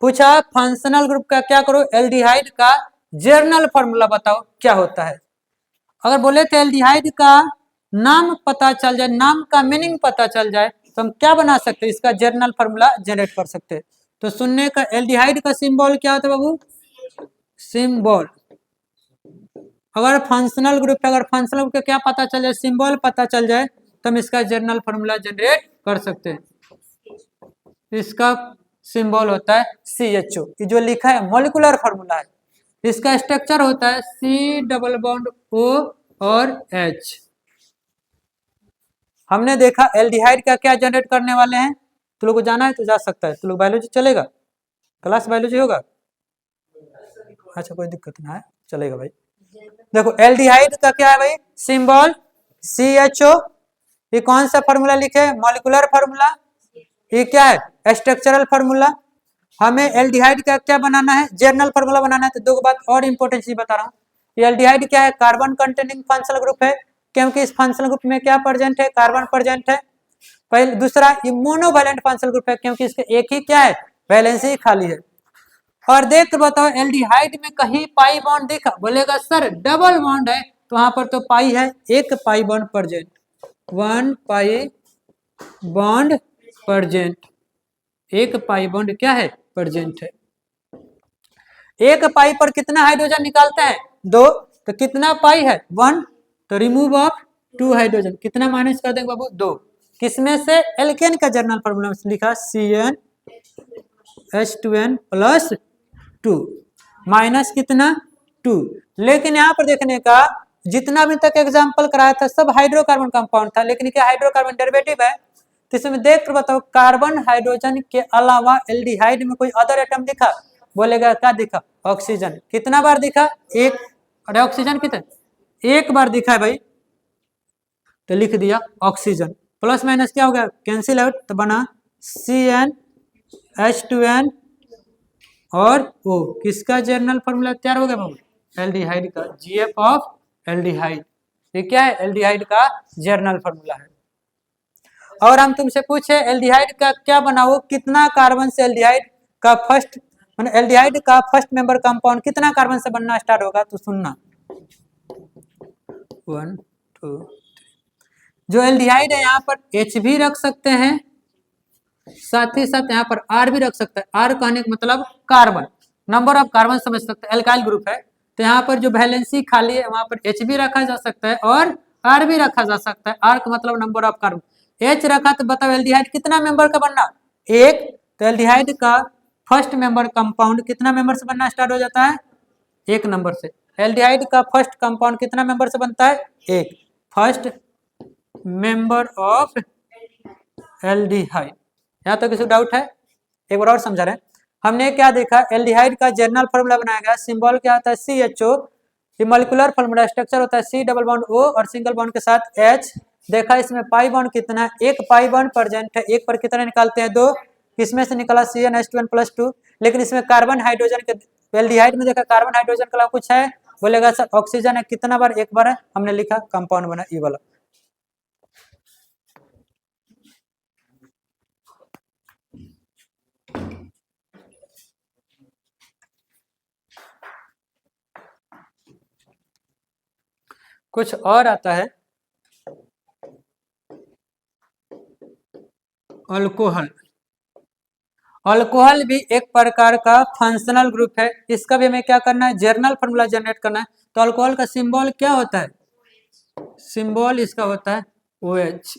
पूछा फंक्शनल ग्रुप का क्या करो, एल्डिहाइड का जर्नल फॉर्मूला बताओ क्या होता है। अगर बोले तो एल्डिहाइड का नाम पता चल जाए, नाम का मीनिंग पता चल जाए, तो हम क्या बना सकते हैं, इसका जर्नल फॉर्मूला जनरेट कर सकते हैं। तो सुनने का, एल्डिहाइड का सिंबल क्या होता है बाबू, सिंबल। अगर फंक्शनल ग्रुप है, अगर फंक्शनल ग्रुप का क्या पता चल जाए, सिंबल पता चल जाए, तो हम इसका जर्नल फॉर्मूला जनरेट कर सकते हैं। इसका सिंबल होता है CHO, ये जो लिखा है मॉलिक्यूलर फॉर्मूला है। इसका स्ट्रक्चर होता है C डबल बॉन्ड O और H। हमने देखा एल्डिहाइड का क्या जनरेट करने वाले हैं, तो लोग को जाना है तो जा सकता है, तो लोग बायोलॉजी चलेगा, क्लास बायोलॉजी होगा, अच्छा कोई दिक्कत ना है, चलेगा भाई। देखो एल्डिहाइड का क्या है भाई, सिंबल CHO। ये कौन सा फॉर्मूला लिखे, मॉलिक्यूलर फॉर्मूला। ये क्या है, स्ट्रक्चरल फॉर्मूला। हमें एल्डिहाइड का क्या बनाना है, जर्नल फॉर्मूला बनाना है। तो दो बात और इंपॉर्टेंट चीज बता रहा हूँ, ये एल्डिहाइड क्या है, कार्बन कंटेनिंग फंक्शनल ग्रुप है, क्योंकि इस फंक्शनल ग्रुप में क्या प्रेजेंट है, कार्बन प्रेजेंट है। पहले दूसरा, ये मोनोवैलेंट फंक्शनल ग्रुप है, क्योंकि इसके एक ही क्या है, वैलेंसी खाली है। और देख कर बताओ एल्डिहाइड में कहीं पाई बॉन्ड देखा, बोलेगा सर डबल बॉन्ड है, तो वहां पर तो पाई है, एक pi bond present, 1 pi bond present, एक पाई बॉन्ड क्या है, प्रेजेंट है। एक पाई पर कितना हाइड्रोजन निकालते हैं, 2, तो कितना पाई है, 1, तो रिमूव ऑफ 2 हाइड्रोजन, कितना माइनस कर देंगे बाबू, 2, किसमें से, एल्केन का जनरल फॉर्मूला में लिखा CnH2n प्लस 2 माइनस कितना 2। लेकिन यहाँ पर देखने का जितना भी तक एग्जाम्पल कराया था सब हाइड्रोकार्बन कंपाउंड था, लेकिन क्या हाइड्रोकार्बन डेरिवेटिव है, तो इसमें देख कर बताओ कार्बन हाइड्रोजन के अलावा एल्डिहाइड में कोई अदर एटम दिखा, बोलेगा क्या दिखा, ऑक्सीजन, कितना बार दिखा, एक, और ऑक्सीजन कितना, एक बार दिखा है भाई, तो लिख दिया ऑक्सीजन, प्लस माइनस क्या हो गया, कैंसिल आउट, तो बना CnH2n और ओ, किसका जर्नल फॉर्मूला तैयार हो गया बाबू, एल्डिहाइड का, GF ऑफ एल्डिहाइड, ये क्या है, एल्डिहाइड का जर्नल फॉर्मूला है। और हम तुमसे पूछे एल्डिहाइड का क्या बनाओ, कितना कार्बन से एल्डिहाइड का फर्स्ट, एल्डिहाइड का फर्स्ट मेंबर कंपाउंड कितना कार्बन से बनना स्टार्ट होगा, तो सुनना 1 2 3, जो एल्डिहाइड है यहाँ पर H भी रख सकते हैं, साथ ही साथ यहाँ पर R भी रख सकते हैं, R कहने का मतलब कार्बन, नंबर ऑफ कार्बन समझ सकते हैं, एल्काइल ग्रुप है, तो यहाँ पर जो वैलेंसी खाली है वहां पर H भी रखा जा सकता है और R भी रखा जा सकता है, R का मतलब नंबर ऑफ कार्बन, H रखा तो बताओ एल्डिहाइड कितना मेंबर का बनना, एक, तो एल्डिहाइड का फर्स्ट मेंबर कंपाउंड कितना मेंबर से बनना स्टार्ट हो जाता है, एक नंबर से, एल्डिहाइड का फर्स्ट कंपाउंड कितना मेंबर से बनता है, एक, फर्स्ट मेंबर ऑफ एल्डिहाइड। यहाँ तो किसी डाउट है, एक बार और समझा रहे हैं, हमने क्या देखा, एल्डिहाइड का जर्नल फॉर्मूला बनाया गया, सिंबल क्या होता है, CHO, ये मॉलिक्यूलर फॉर्मूला स्ट्रक्चर होता है C डबल बॉन्ड O और सिंगल बॉन्ड के साथ H, देखा इसमें पाई बॉन्ड कितना है, एक पाई बॉन्ड प्रेजेंट है, एक पर कितना निकालते हैं, 2, इसमें से निकला CnH2n प्लस 2, लेकिन इसमें कार्बन हाइड्रोजन के, एल्डिहाइड में देखा कार्बन हाइड्रोजन के अलावा कुछ है, बोलेगा सर ऑक्सीजन है, कितना बार, एक बार है, हमने लिखा कंपाउंड बना ये वाला। कुछ और आता है, अल्कोहल, अल्कोहल भी एक प्रकार का फंक्शनल ग्रुप है, इसका भी हमें क्या करना है, जर्नल फॉर्मूला जनरेट करना है, तो अल्कोहल का सिंबल क्या होता है, सिंबल इसका होता है OH।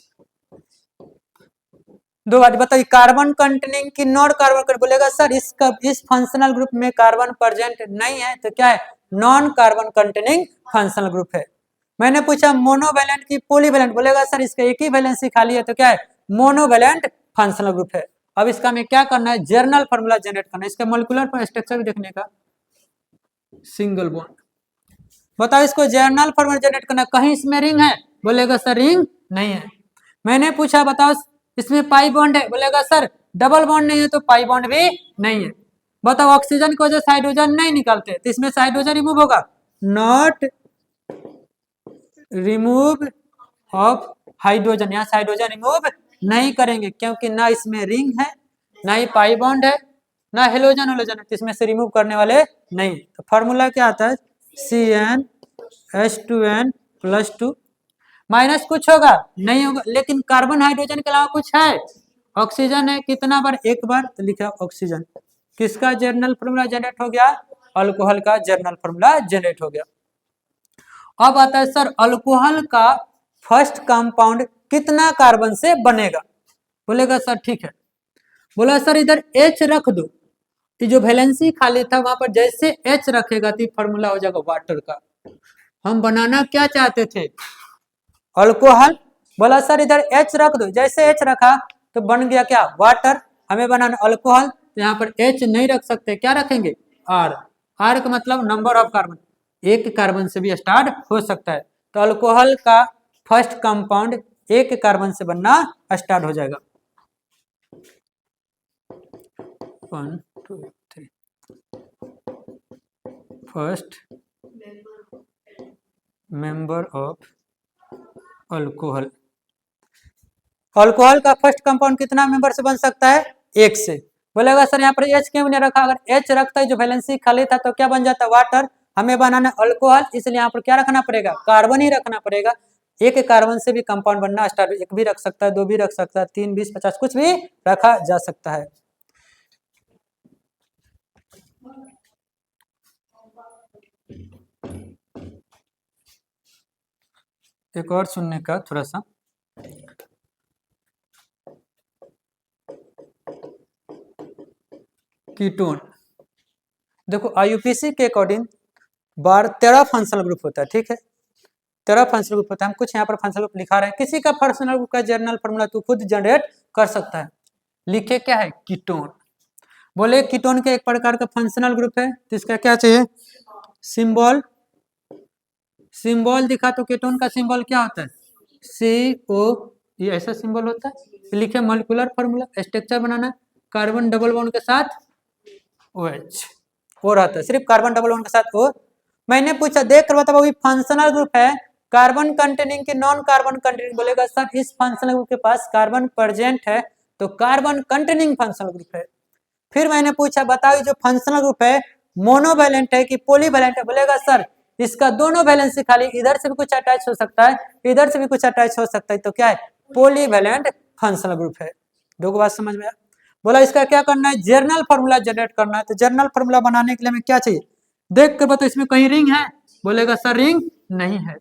दो बात बताइए, कार्बन कंटेनिंग की नॉन कार्बन, बोलेगा सर इसका इस फंक्शनल ग्रुप में कार्बन प्रेजेंट नहीं है, तो क्या है, non carbon containing functional group है। मैंने पूछा मोनोवैलेंट की पॉलीवैलेंट, बोलेगा सर इसका एक ही वैलेंसी खाली है, तो क्या है, मोनोवैलेंट फंक्शनल ग्रुप है। अब इसका हमें क्या करना है, जर्नल फॉर्मूला जनरेट करना है, इसका मोलिकुलर स्ट्रक्चर भी देखने का, सिंगल बॉन्ड, बताओ इसको जर्नल फॉर्मूला जनरेट करना, कहीं इसमें रिंग है, बोलेगा सर रिंग नहीं है। मैंने पूछा बताओ इसमें पाई बॉन्ड है, बोलेगा सर डबल बॉन्ड नहीं है, तो पाई बॉन्ड भी नहीं है। बताओ ऑक्सीजन की वजह से हाइड्रोजन नहीं निकालते, तो इसमें से हाइड्रोजन रिमूव होगा, नॉट रिमूव ऑफ हाइड्रोजन, यहाँ से हाइड्रोजन रिमूव नहीं करेंगे, क्योंकि ना इसमें रिंग है, ना ही पाई बॉन्ड है, ना हेलोजन है, तो इसमें से रिमूव करने वाले नहीं। तो फॉर्मूला क्या आता है, CnH2n प्लस 2, माइनस कुछ होगा नहीं होगा, लेकिन कार्बन हाइड्रोजन के अलावा कुछ है, ऑक्सीजन है, कितना बार, एक बार, तो लिखा ऑक्सीजन, किसका जर्नल फॉर्मूला जनरेट हो गया, अल्कोहल का जर्नल फॉर्मूला जनरेट हो गया। अब आता है सर अल्कोहल का फर्स्ट कंपाउंड कितना कार्बन से बनेगा, बोलेगा सर ठीक है, बोला सर इधर H रख दो, जो वैलेंसी खाली था वहां पर जैसे H रखेगा तो फॉर्मूला हो जाएगा वाटर का। हम बनाना क्या चाहते थे, अल्कोहल, बोला सर इधर H रख दो, जैसे H रखा तो बन गया क्या, वाटर, हमें बनाना अल्कोहल, तो यहाँ पर H नहीं रख सकते, क्या रखेंगे, R, R का मतलब नंबर ऑफ कार्बन, एक कार्बन से भी स्टार्ट हो सकता है, तो अल्कोहल का फर्स्ट कंपाउंड एक कार्बन से बनना स्टार्ट हो जाएगा। 1 2 3, first member of alcohol, alcohol का फर्स्ट कंपाउंड कितना मेंबर से बन सकता है, एक से, बोलेगा सर यहाँ पर H क्यों नहीं रखा? अगर H रखता है जो वैलेंसी खाली था तो क्या बन जाता? वाटर। हमें बनाना अल्कोहल, इसलिए यहाँ पर क्या रखना पड़ेगा? कार्बन ही रखना पड़ेगा। एक कार्बन से भी कंपाउंड बनना स्टार्ट, एक भी रख सकता है, दो भी रख सकता है, 3, 20, 50 कुछ भी रखा जा सकता है। एक और सुनने का थोड़ा सा, कीटोन। देखो IUPAC के अकॉर्डिंग 13 फंक्शनल ग्रुप होता है, ठीक है, 13 फंक्शनल ग्रुप होता है। हम कुछ यहाँ पर फंक्शनल ग्रुप लिखा रहे हैं, किसी का फंक्शनल ग्रुप का जर्नल फॉर्मूला तू खुद जनरेट कर सकता है। लिखे क्या है? कीटोन। बोले कीटोन के एक प्रकार का फंक्शनल ग्रुप है, तो इसका क्या चाहिए? सिंबल। सिंबल दिखा तो कीटोन का सिंबल क्या होता है? CO, ये ऐसा सिंबल होता है। लिखे मॉलिक्यूलर फॉर्मूला, स्ट्रक्चर बनाना, कार्बन डबल बॉन्ड के साथ OH, हो रहा था सिर्फ कार्बन डबल बॉन्ड के साथ O। मैंने पूछा देख कर बता, वही फंक्शनल ग्रुप है कार्बन कंटेनिंग के नॉन कार्बन कंटेनिंग। बोलेगा सर इस फंक्शनल ग्रुप के पास कार्बन प्रेजेंट है तो कार्बन कंटेनिंग फंक्शनल ग्रुप है। फिर मैंने पूछा बताओ जो फंक्शनल ग्रुप है मोनोवैलेंट है कि पॉलीवैलेंट है? बोलेगा सर इसका दोनों वैलेंसी खाली, इधर से भी कुछ अटैच हो सकता है, इधर से भी कुछ अटैच हो सकता है, तो क्या है? पॉलीवैलेंट फंक्शनल ग्रुप है। दो बात समझ में आया? बोला इसका क्या करना है? जर्नल फॉर्मूला जनरेट करना है। तो जर्नल फॉर्मूला बनाने के लिए हमें क्या चाहिए? देख कर बताओ इसमें कहीं रिंग है? बोलेगा सर रिंग नहीं है।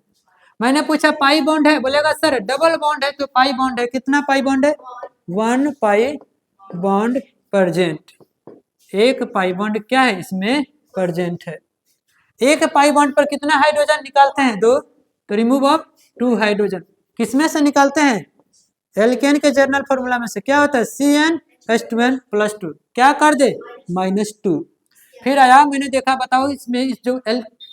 मैंने पूछा पाई बॉन्ड है? बोलेगा सर डबल बॉन्ड है तो पाई बॉन्ड है। कितना पाई बॉन्ड है? 1 पाई बॉन्ड प्रेजेंट। एक पाई बॉन्ड क्या है इसमें? प्रेजेंट है। एक पाई बॉन्ड पर कितना हाइड्रोजन निकालते हैं? 2, तो रिमूव ऑफ 2 हाइड्रोजन किसमें से निकालते हैं? एल्केन के जर्नल फॉर्मूला में से। क्या होता है? CnH2n+2 क्या कर दे? -2। फिर आया, मैंने देखा बताओ इसमें इस जो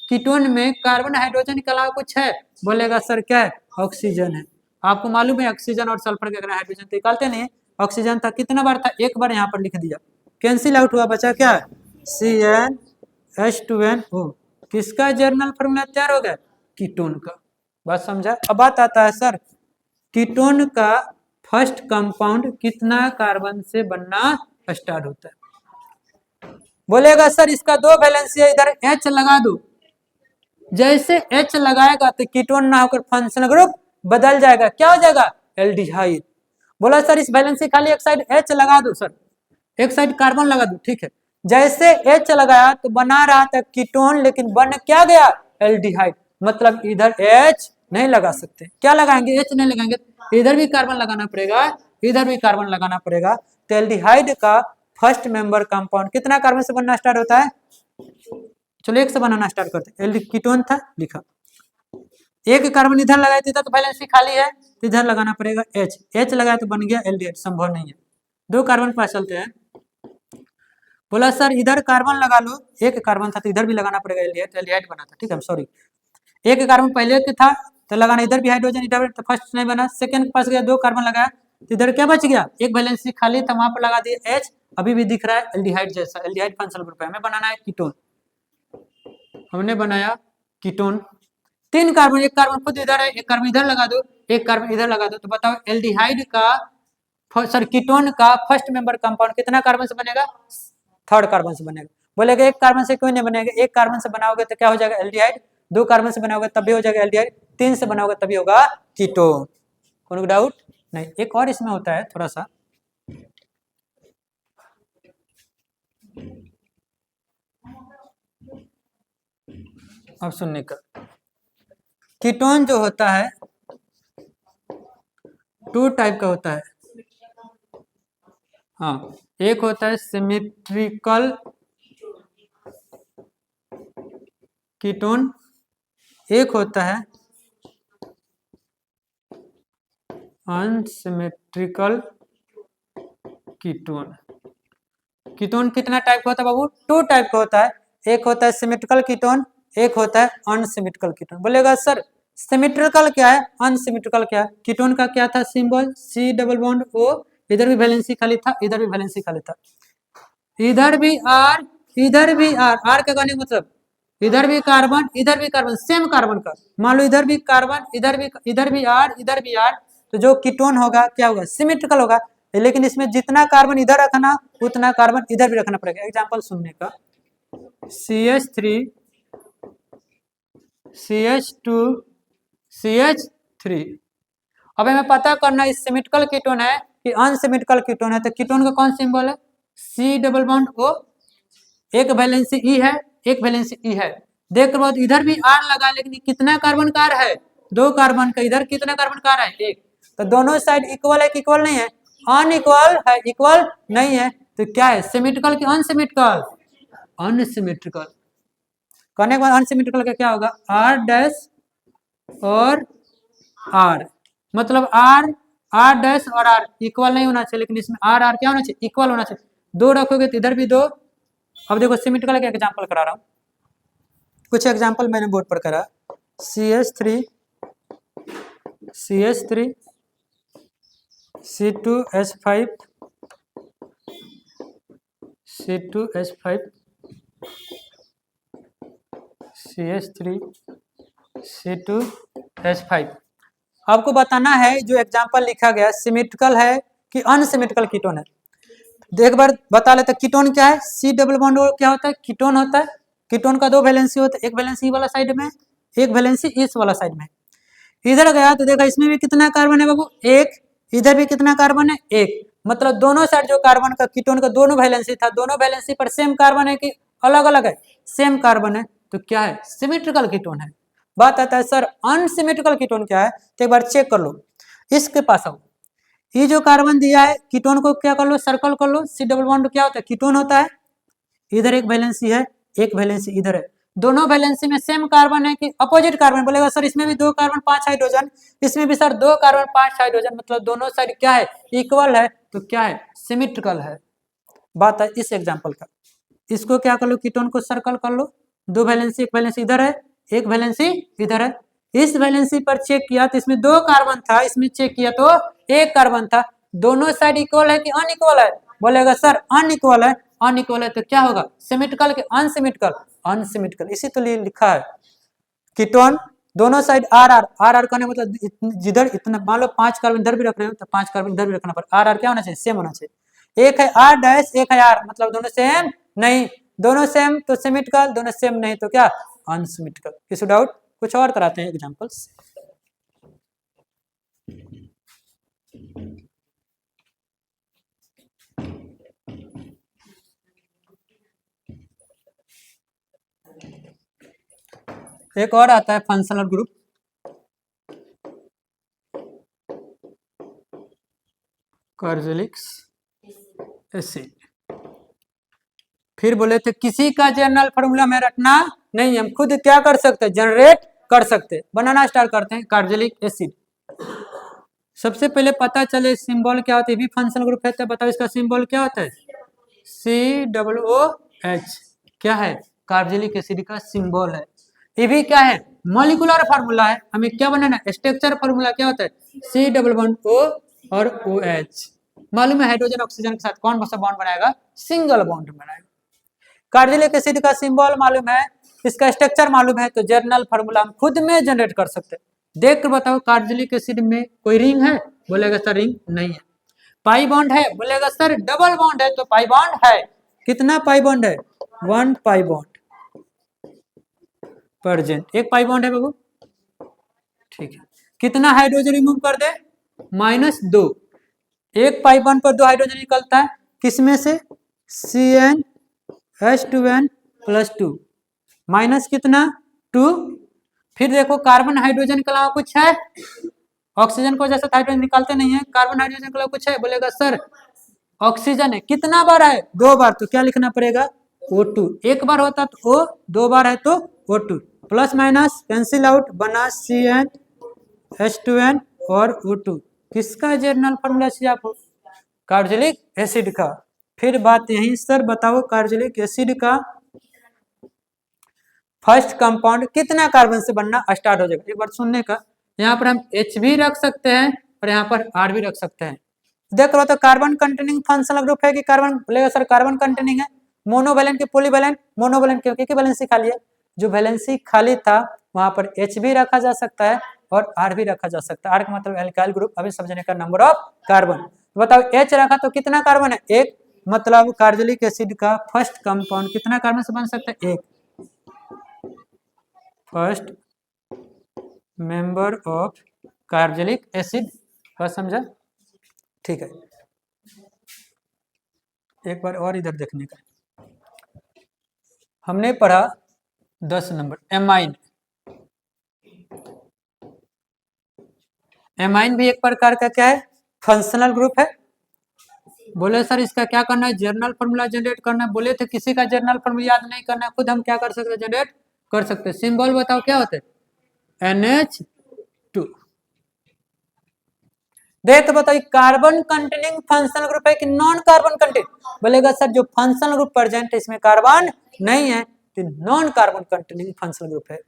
कीटोन में कार्बन हाइड्रोजन के अलावा कुछ है? बोलेगा सर क्या है? ऑक्सीजन है। आपको मालूम है ऑक्सीजन और सल्फर के अगर हाइड्रोजन तो निकालते नहीं, ऑक्सीजन था कितना बार था? एक बार यहाँ पर लिख दिया, कैंसिल आउट हुआ, बचा क्या? CnH2n। किसका जर्नल फॉर्मूला तैयार हो गया? कीटोन का। बात समझा? अब बात आता है सर कीटोन का फर्स्ट कंपाउंड कितना कार्बन से बनना स्टार्ट होता है? बोलेगा सर इसका 2 वैलेंसी है, इधर H लगा दो। जैसे H लगाएगा तो कीटोन ना होकर फंक्शनल ग्रुप बदल जाएगा, क्या हो जाएगा? एल्डिहाइड। बोला सर इस वैलेंसी खाली एक साइड H लगा दो, सर एक साइड कार्बन लगा दो, ठीक है। जैसे H लगाया तो बना रहा था कीटोन, लेकिन बन क्या गया? एल्डिहाइड। मतलब इधर H नहीं लगा सकते, क्या लगाएंगे? H नहीं लगाएंगे, इधर भी कार्बन लगाना पड़ेगा, इधर भी कार्बन लगाना पड़ेगा। तो एल्डिहाइड का फर्स्ट मेंबर कंपाउंड कितना कार्बन से बनना स्टार्ट होता है? चलो एक से बनाना स्टार्ट करते हैं। कीटोन था, लिखा, एक कार्बन इधर लगाया था तो वैलेंसी खाली है, तो इधर लगाना पड़ेगा H लगाया तो बन गया एल्डिहाइड। संभव नहीं है, 2 कार्बन पास चलते हैं। बोला सर इधर कार्बन लगा लो, एक कार्बन था तो इधर भी लगाना पड़ेगा एल्डिहाइड, एल्डिहाइड बना था, ठीक है, सॉरी एक कार्बन पहले के था तो लगाना, इधर भी हाइड्रोजन, इधर तो फर्स्ट नहीं बना, सेकंड के पास गया 2 कार्बन लगाया तो इधर क्या बच गया? एक वैलेंसी खाली था, वहां पर लगा दिया H, अभी भी दिख रहा है एल्डिहाइड जैसा, एल्डिहाइड फंक्शनल ग्रुप है। हमें बनाना है कीटोन, हमने बनाया कीटोन। 3 कार्बन, एक कार्बन खुद इधर है, एक कार्बन इधर लगा दो, एक कार्बन इधर लगा दो, तो बताओ एल्डिहाइड का सर कीटोन का फर्स्ट मेंबर कंपाउंड कितना कार्बन से बनेगा? 3rd कार्बन से बनेगा। बोलेगा एक कार्बन से क्यों नहीं बनेगा? एक कार्बन से बनाओगे तो क्या हो जाएगा? एल्डिहाइड। 2 कार्बन से बनाओगे तब भी हो जाएगा एल्डिहाइड, 3 से बनाओगे तभी होगा कीटोन। कोई डाउट नहीं? एक और इसमें होता है थोड़ा सा, अब सुनने का, कीटोन जो होता है 2 टाइप का होता है। हाँ, एक होता है सिमेट्रिकल कीटोन, एक होता है अनसिमेट्रिकल कीटोन। कीटोन कितना टाइप का होता है बाबू? 2 टाइप का होता है, एक होता है सिमेट्रिकल कीटोन, एक होता है अनसिमेट्रिकल कीटोन। बोलेगा सर सिमेट्रिकल क्या है, अनसिमेट्रिकल क्या है? कीटोन का क्या था symbol? C double bond O, इधर भी वैलेंसी खाली था, इधर भी वैलेंसी खाली था, इधर भी R, इधर भी R। R का कहने मतलब इधर भी कार्बन, इधर भी कार्बन, सेम कार्बन का। मान लो इधर भी कार्बन, इधर भी R, इधर भी R, तो जो कीटोन होगा क्या होगा? सिमेट्रिकल होगा। लेकिन इसमें जितना कार्बन इधर रखना उतना कार्बन इधर भी रखना पड़ेगा। एग्जाम्पल सुनने का, CH3 CH2 CH3। अब हमें पता करना इस सिमेट्रिकल कीटोन है कि अनसिमेट्रिकल कीटोन है। तो कीटोन का कौन सिंबल है? C डबल बॉन्ड O, एक वैलेंसी E है, एक वैलेंसी E है। देख लो इधर भी R लगा, लेकिन कितना कार्बन कार है? 2 कार्बन का। इधर कितना कार्बन कार है? 1। तो दोनों साइड इक्वल है कि इक्वल नहीं है? अनइक्वल है, इक्वल नहीं है। तो क्या है? सिमेट्रिकल कि अनसिमेट्रिकल? अनसिमेट्रिकल। करने के बाद अनसिमेट्रिकल का क्या होगा? R डैश और R, मतलब R डैश और R इक्वल नहीं होना चाहिए, लेकिन इसमें R क्या होना चाहिए? इक्वल होना चाहिए। 2 रखोगे तो इधर भी 2। अब देखो सिमेट्रिकल का एग्जांपल करा रहा हूँ, कुछ एग्जांपल मैंने बोर्ड पर करा। CH3 CH3 C2H5 C2H5 CH3 C2H5। आपको बताना है जो एग्जांपल लिखा गया सिमेट्रिकल है कि अनसिमेट्रिकल कीटोन है। एक बार बता लेते कीटोन क्या है। C डबल बॉन्ड क्या होता है? कीटोन होता है। कीटोन का 2 वैलेंसी होता है, एक वैलेंसी वाला साइड में, एक वैलेंसी इस वाला साइड में। इधर गया तो देखा इसमें भी कितना कार्बन है बाबू? 1। इधर भी कितना कार्बन है? 1। मतलब दोनों साइड जो कार्बन का कीटोन का दोनों वैलेंसी था, दोनों वैलेंसी पर सेम कार्बन है कि अलग अलग है? सेम कार्बन है। तो क्या है? सिमेट्रिकल कीटोन है। बात आता है सर अनसिमेट्रिकल कीटोन क्या है? तो एक बार चेक कर लो, इसके पास आओ। ये जो कार्बन दिया है कीटोन को क्या कर लो? सर्कल कर लो। C डबल बॉन्ड क्या होता है? कीटोन होता है। इधर एक वैलेंसी है, एक वैलेंसी इधर है। दोनों वैलेंसी में सेम कार्बन है कि अपोजिट कार्बन? बोलेगा सर इसमें भी 2 कार्बन 5 हाइड्रोजन, इसमें भी सर 2 कार्बन 5 हाइड्रोजन, मतलब दोनों साइड क्या है? इक्वल है। तो क्या है? सिमेट्रिकल है। बात है इस एग्जाम्पल का। इसको क्या कर लो? कीटोन को सर्कल कर लो। 2 वैलेंसी, एक वैलेंसी इधर है, एक वैलेंसी इधर है। इस वैलेंसी पर चेक किया तो इसमें 2 कार्बन था, इसमें चेक किया तो 1 कार्बन था। दोनों साइड इक्वल है कि अनइक्वल है? बोलेगा सर अनइक्वल है। अनइक्वल है तो क्या होगा? सिमेट्रिकल कि अनसिमेट्रिकल? अनसिमेट्रिकल। इसी तो लिए लिखा है कीटोन दोनों साइड आर करने मतलब जिधर इतना मान लो 5 कार्बन इधर भी रख रहे हो तो 5 कार्बन इधर भी रखना पड़ेगा। आर क्या होना चाहिए? सेम होना चाहिए। एक है R डैश, एक है R, मतलब दोनों सेम नहीं। दोनों सेम तो सिमेट्रिकल, दोनों सेम नहीं तो क्या? अनसिमेट्रिकल। किसी डाउट? कुछ और कराते हैं एग्जांपल्स। एक और आता है फंक्शनल ग्रुप, कार्बोक्सिलिक एसिड। फिर बोले थे किसी का जनरल फॉर्मूला में रखना नहीं, हम खुद क्या कर सकते हैं? जनरेट कर सकते हैं। बनाना स्टार्ट करते हैं। कार्बोक्सिलिक एसिड सबसे पहले पता चले सिंबल क्या होता है। भी फंक्शनल ग्रुप है तो बताओ इसका सिंबल क्या होता है? COOH क्या है? कार्बोक्सिलिक एसिड का सिंबल है। ये भी क्या है? मॉलिक्यूलर फार्मूला है। हमें क्या बनाना है? स्ट्रक्चर फार्मूला क्या होता है? C डबल बॉन्ड O और OH। मालूम है हाइड्रोजन ऑक्सीजन के साथ कौन सा बॉन्ड बनाएगा? सिंगल बॉन्ड बनाएगा। कार्बोक्सिलिक एसिड का सिंबल मालूम है, इसका स्ट्रक्चर मालूम है, तो जर्नल फार्मूला हम खुद में जनरेट कर सकते हैं। देख कर बताओ कार्बोक्सिलिक एसिड में कोई रिंग है? बोलेगा सर रिंग नहीं है। पाई बॉन्ड है? बोलेगा सर डबल बॉन्ड है, तो पाई बॉन्ड है। कितना पाई बॉन्ड है? 1 पाई बॉन्ड प्रेजेंट। एक पाई बॉन्ड है बाबू, ठीक है। कितना हाइड्रोजन रिमूव कर दे? -2। एक पाई बॉन्ड पर 2 हाइड्रोजन निकलता है, किसमें से? CnH2n+2 माइनस कितना? 2। फिर देखो कार्बन हाइड्रोजन के अलावा कुछ है? ऑक्सीजन को जैसे हाइड्रोजन निकालते नहीं है, कार्बन हाइड्रोजन के अलावा कुछ है? बोलेगा सर ऑक्सीजन है। कितना बार है? 2 बार। तो क्या लिखना पड़ेगा? O2। एक बार होता तो O, 2 बार है तो O2। Plus minus cancel out, बना CnH2n और O2। किसका जर्नल फॉर्मूला चाहिए आपको? कार्बोक्सिलिक एसिड का। फिर बात यही सर बताओ कार्बोक्सिलिक एसिड का फर्स्ट कंपाउंड कितना कार्बन से बनना स्टार्ट हो जाएगा? एक बार सुनने का। यहाँ पर हम H भी रख सकते हैं और यहाँ पर R भी रख सकते हैं। देख लो तो कार्बन कंटेनिंग फंक्शनल ग्रुप है कि कार्बन? बोलेगा सर कार्बन कंटेनिंग है। मोनोवैलेंट के पॉलीवैलेंट? मोनोवैलेंट के वैलेंसी खाली है। जो वैलेंसी खाली था वहां पर H भी रखा जा सकता है और R भी रखा जा सकता है। R का मतलब एल्काइल ग्रुप। अभी समझने का नंबर ऑफ कार्बन। बताओ H रखा तो कितना कार्बन है? एक, मतलब कार्बोक्सिलिक एसिड का फर्स्ट कंपाउंड कितना कार्बन से बन सकता है? एक। First member of carboxylic acid, बात समझा? ठीक है, एक बार और इधर देखने का, हमने पढ़ा 10 नंबर एमाइन। एमाइन भी एक प्रकार का क्या है? फंक्शनल ग्रुप है। बोले सर इसका क्या करना है? जर्नल फॉर्मूला जनरेट करना है। बोले थे किसी का जर्नल फॉर्मूला याद नहीं करना है, खुद हम क्या कर सकते हैं? जनरेट कर सकते हैं। सिंबल बताओ क्या होते हैं? NH2। देख तो बताइए, कार्बन कंटेनिंग फंक्शनल ग्रुप है कि नॉन कार्बन कंटेनिंग? बोलेगा सर जो फंक्शनल ग्रुप प्रेजेंट है इसमें कार्बन नहीं है, तो non carbon containing functional group है।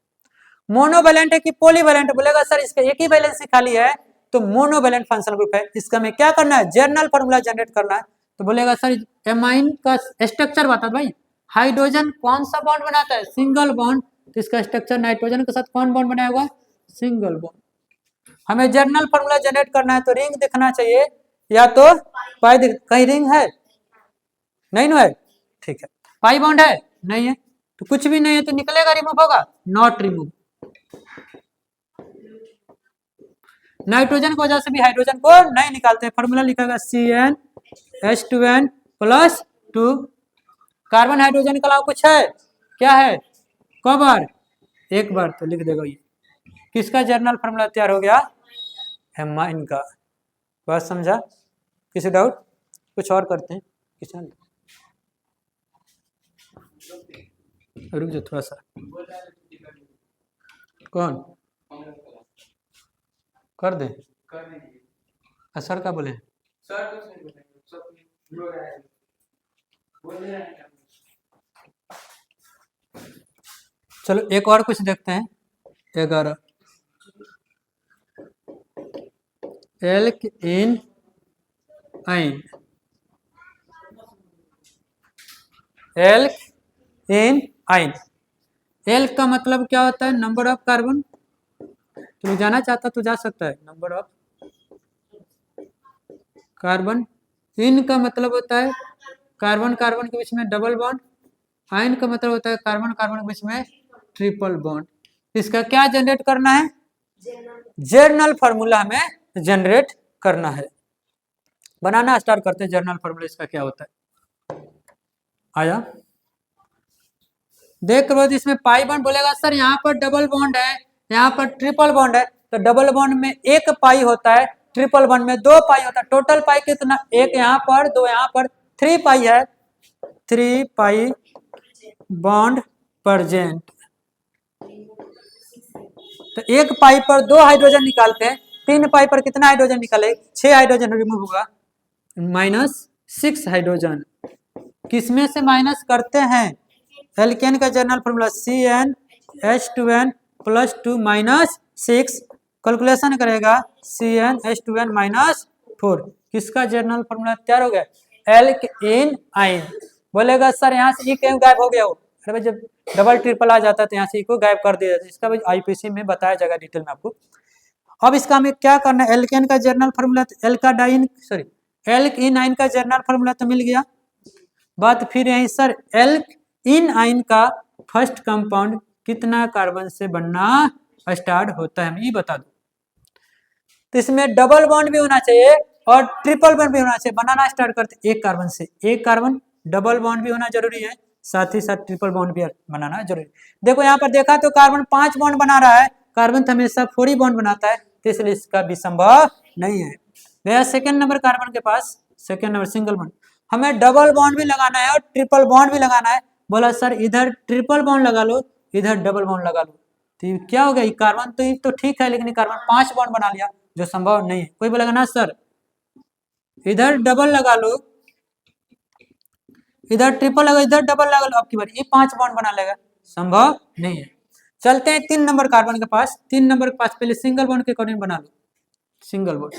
मोनोवैलेंट है कि पॉलीवैलेंट? बोलेगा सर इसका एक ही वैलेंसी खाली है, तो मोनोवैलेंट फंक्शनल ग्रुप है। इसका में क्या करना है? जर्नल फॉर्मूला जनरेट करना है। तो बोलेगा सर एमाइन का स्ट्रक्चर बता भाई। हाइड्रोजन कौन सा बॉन्ड बनाता है? Single bond. तो इसका स्ट्रक्चर नाइट्रोजन के साथ कौन बॉन्ड बनाया हुआ? Single bond. हमें जर्नल फॉर्मूला जनरेट करना है तो रिंग दिखना चाहिए, या तो पाई कहीं रिंग है? नहीं ना है, ठीक है। पाई बॉन्ड है? नहीं है, तो कुछ भी नहीं है, तो निकलेगा, रिमूव होगा? Not remove. नाइट्रोजन की वजह से भी हाइड्रोजन को नहीं निकालते। फॉर्मूला लिखेगा CnH2n प्लस 2। कार्बन हाइड्रोजन के अलावा कुछ है? क्या है? क बार? एक बार, तो लिख देगा ये। किसका जर्नल फॉर्मूला तैयार हो गया? एमाइन का। बात समझा? किसी डाउट? कुछ और करते हैं किसान, रुक जाओ थोड़ा सा। कौन कर दे? सर का बोले? चलो एक और कुछ देखते हैं। 11 एल्क इन आइन। एल्क इन आइन, एल्क का मतलब क्या होता है? Number of carbon. तुम जाना चाहता तो जा सकता है, नंबर ऑफ कार्बन। इन का मतलब होता है कार्बन कार्बन के बीच में डबल बॉन्ड। आइन का मतलब होता है कार्बन कार्बन के बीच में ट्रिपल बॉन्ड। इसका क्या जनरेट करना है? जर्नल फॉर्मूला हमें जनरेट करना है। बनाना स्टार्ट करते हैं जर्नल फॉर्मूला। इसका क्या होता है? आया देख करो, इसमें पाई बॉन्ड। बोलेगा सर यहाँ पर डबल बॉन्ड है, यहाँ पर ट्रिपल बॉन्ड है, तो डबल बॉन्ड में एक पाई होता है, ट्रिपल बॉन्ड में 2 पाई होता है। टोटल पाई कितना? एक यहाँ पर, 2 यहाँ पर, 3 पाई है। 3 पाई बॉन्ड प्रेजेंट। तो एक पाई पर 2 हाइड्रोजन निकालते हैं, 3 पाई पर कितना हाइड्रोजन निकाले? 6 हाइड्रोजन रिमूव होगा, -6 हाइड्रोजन। किसमें से माइनस करते हैं? एल्केन का journal formula CnH2n plus 2 -6। Calculation करेगा CnH2n -4। किसका जर्नल फॉर्मूला तैयार हो गया? एल्क इन आइन। बोलेगा सर यहाँ से ई क्यों गायब हो गया? हो अरे भाई, जब डबल ट्रिपल आ जाता है तो यहाँ से ई को गायब कर दिया जाता है। इसका भाई IPC में बताया जाएगा डिटेल में आपको। अब इसका हमें क्या करना है? एल्केन का जर्नल फॉर्मूला एल्काडाइन, सॉरी एल्क इन आइन का जर्नल फॉर्मूला तो मिल गया। बात फिर यही सर, एल्क इन आइन का फर्स्ट कंपाउंड कितना कार्बन से बनना स्टार्ट होता है? हमें ये बता दो। तो इसमें डबल बॉन्ड भी होना चाहिए और ट्रिपल बॉन्ड भी होना चाहिए। बनाना स्टार्ट करते एक कार्बन से, एक कार्बन, डबल बॉन्ड भी होना जरूरी है, साथ ही साथ ट्रिपल बॉन्ड भी बनाना जरूरी। देखो यहाँ पर देखा तो कार्बन 5 बॉन्ड बना रहा है, कार्बन तो हमेशा 4 ही बॉन्ड बनाता है, तो इसलिए इसका भी संभव नहीं है। गया सेकेंड नंबर कार्बन के पास, सेकेंड नंबर सिंगल बॉन्ड। हमें डबल बॉन्ड भी लगाना है और ट्रिपल बॉन्ड भी लगाना है। बोला सर इधर ट्रिपल बॉन्ड लगा लो, इधर डबल बॉन्ड लगा लो, तो क्या हो गया? कार्बन तो ये तो ठीक है, लेकिन कार्बन 5 बॉन्ड बना लिया, जो संभव नहीं है। कोई बोलेगा ना सर इधर डबल लगा लो, इधर ट्रिपल लगा, इधर डबल लगा लो, आपकी बार ये 5 बॉन्ड बना लेगा, संभव नहीं है। चलते हैं 3 नंबर कार्बन के पास। 3 नंबर के पास पहले सिंगल बॉन्ड के अकॉर्डिंग बना लो। सिंगल बॉन्ड,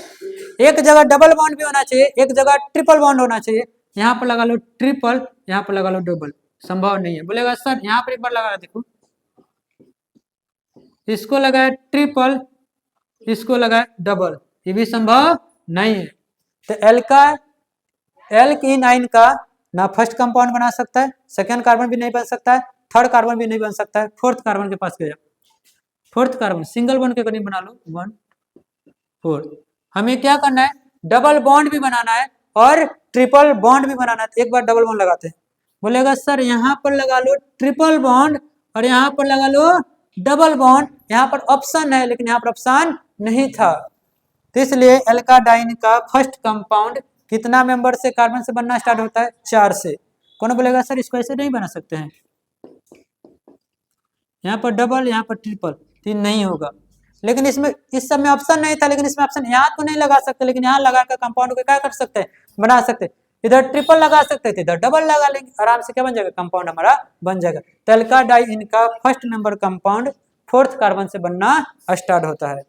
एक जगह डबल बॉन्ड भी होना चाहिए, एक जगह ट्रिपल बॉन्ड होना चाहिए। यहाँ पर लगा लो ट्रिपल, यहाँ पर लगा लो डबल, संभव नहीं है। बोलेगा सर यहाँ पर एक बार लगा देखो, इसको लगाया ट्रिपल, इसको लगाया डबल, ये भी संभव नहीं है। तो एल्कीनाइन का ना फर्स्ट कंपाउंड बना सकता है, सेकेंड कार्बन भी नहीं बन सकता है, थर्ड कार्बन भी नहीं बन सकता है, फोर्थ कार्बन के पास गया, फोर्थ कार्बन सिंगल बॉन्ड के करीब बना लो 1 4। हमें क्या करना है, डबल बॉन्ड भी बनाना है और ट्रिपल बॉन्ड भी बनाना है। एक बार डबल बॉन्ड लगाते हैं, बोलेगा सर यहाँ पर लगा लो ट्रिपल बॉन्ड और यहाँ पर लगा लो डबल बॉन्ड, यहाँ पर ऑप्शन है लेकिन यहाँ पर ऑप्शन नहीं था, तो इसलिए एल्काडाइन का फर्स्ट कंपाउंड कितना मेंबर से कार्बन से बनना स्टार्ट होता है, 4 से। कौन बोलेगा सर इसको ऐसे नहीं बना सकते हैं, यहाँ पर डबल यहाँ पर ट्रिपल, तो नहीं होगा। लेकिन इसमें इस सब में ऑप्शन नहीं था, लेकिन इसमें ऑप्शन यहाँ तो नहीं लगा सकते, लेकिन यहाँ लगाकर कंपाउंड को क्या कर सकते हैं, बना सकते हैं। इधर ट्रिपल लगा सकते थे, इधर डबल लगा लेंगे, आराम से क्या बन जाएगा, कंपाउंड हमारा बन जाएगा। तो एल्काडाइन का first number compound fourth carbon से बनना स्टार्ट होता है।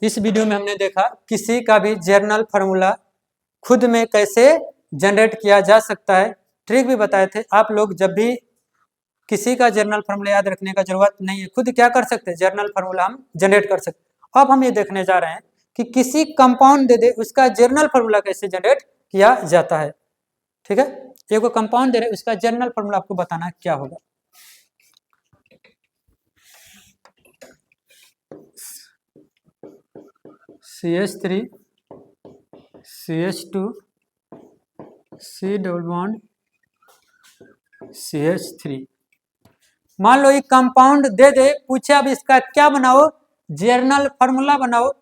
इस वीडियो में हमने देखा किसी का भी जर्नल फार्मूला खुद में कैसे जनरेट किया जा सकता है, ट्रिक भी बताए थे। आप लोग जब भी किसी का जर्नल फार्मूला याद रखने का जरूरत नहीं है, खुद क्या कर सकते हैं, जर्नल फार्मूला हम जनरेट कर सकते हैं। अब हम ये देखने जा रहे हैं कि किसी कंपाउंड दे दे उसका जर्नल फार्मूला कैसे जनरेट किया जाता है। ठीक है, एक कंपाउंड दे रहे उसका जर्नल फार्मूला आपको बताना है क्या होगा। CH3 CH2 C double bond CH3। मान लो ये कंपाउंड दे दे, पूछे अब इसका क्या बनाओ, जर्नल फार्मूला बनाओ।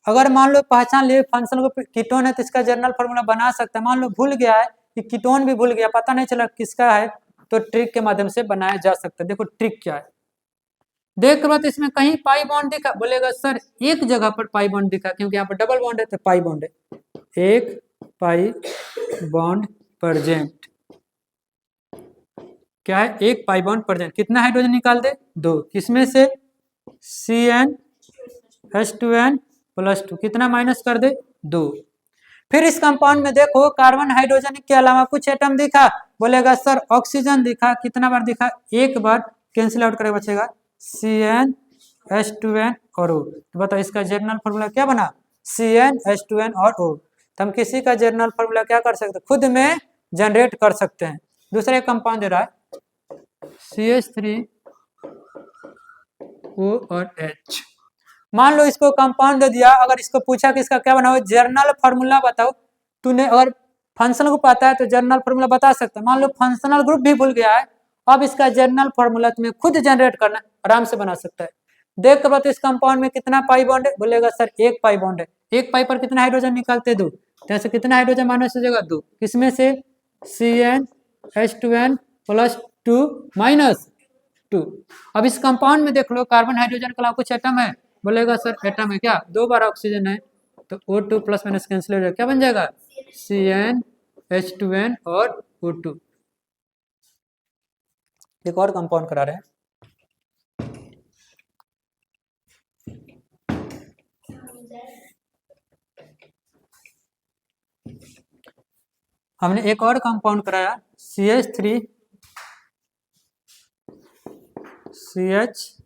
अगर मान लो पहचान लिए फंक्शन को कीटोन है तो इसका जर्नल फार्मूला बना सकता है। मान लो भूल गया है कि कीटोन भी भूल गया, पता नहीं चला किसका है, तो ट्रिक के माध्यम से बनाया जा सकता है। देखो ट्रिक क्या है, देख रहे हो तो इसमें कहीं पाई बॉन्ड दिखा, बोलेगा सर एक जगह पर पाई बॉन्ड दिखा, क्योंकि यहाँ पर डबल बॉन्ड है तो पाई बॉन्ड है, एक पाई बॉन्ड प्रेजेंट। क्या है, एक पाई बॉन्ड प्रेजेंट। कितना हाइड्रोजन निकाल दे, 2, किसमें से, CnH2n+2, कितना माइनस कर दे, 2। फिर इस कंपाउंड में देखो कार्बन हाइड्रोजन के अलावा कुछ एटम दिखा, बोलेगा सर ऑक्सीजन दिखा, कितना बार दिखा, एक बार, कैंसिल आउट करे बचेगा CnH2n और O। तो बताओ इसका जर्नल फार्मूला क्या बना, CnH2n और O। तो हम किसी का जर्नल फार्मूला क्या कर सकते हैं, खुद में जनरेट कर सकते हैं। दूसरा कंपाउंड दे रहा है CH3O और H। मान लो इसको कंपाउंड दे दिया, अगर इसको पूछा कि इसका क्या बनाओ, जर्नल फार्मूला बताओ, तूने अगर फंक्शनल ग्रुप आता है तो जर्नल फार्मूला बता सकता है। मान लो फंक्शनल ग्रुप भी भूल गया है, अब इसका जर्नल फार्मूला तुम्हें खुद जनरेट करना, आराम से बना सकता है। देख कर इस कंपाउंड में कितना पाई बॉन्ड है, बोलेगा सर एक पाई बॉन्ड है, एक पाई पर कितना हाइड्रोजन निकालते, 2, जैसे कितना हाइड्रोजन माइनस हो जाएगा, 2, किसमें से, CnH2n+2 -2। अब इस कंपाउंड में देख लो कार्बन हाइड्रोजन के अलावा कुछ एटम है, बोलेगा सर एटम है क्या, 2 बार ऑक्सीजन है, तो O2 प्लस माइनस कैंसिल हो जाएगा, क्या बन जाएगा, CnH2n और O2। एक और कंपाउंड करा रहे हैं, हमने एक और कंपाउंड कराया CH3 CH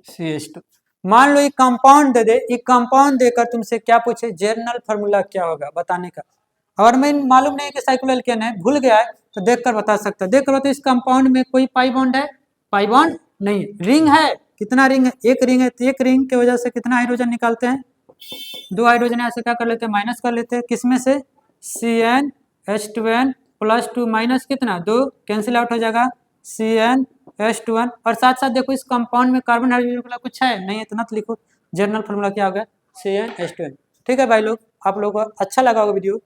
CH2। मान लो ये कंपाउंड दे दे, ये कंपाउंड देकर तुमसे क्या पूछे, जर्नल फार्मूला क्या होगा बताने का। अगर मैं मालूम नहीं कि साइक्लोएल्केन है, भूल गया है, तो देखकर बता सकता है। देख लो तो इस कंपाउंड में कोई पाई बॉन्ड है, पाई बॉन्ड नहीं, रिंग है, कितना रिंग है, एक रिंग है, तो एक रिंग की वजह से कितना हाइड्रोजन निकालते हैं, 2 हाइड्रोजन ऐसे क्या कर लेते हैं, माइनस कर लेते हैं, किसमें से, CnH2n+2 माइनस कितना, 2, कैंसिल आउट हो जाएगा CnH2n। और साथ साथ देखो इस कंपाउंड में कार्बन हाइड्रोजन कुछ है नहीं, इतना तो लिखो, जर्नल फार्मूला क्या होगा, CnH2n। ठीक है भाई लोग, आप लोगों को अच्छा लगा होगा वीडियो।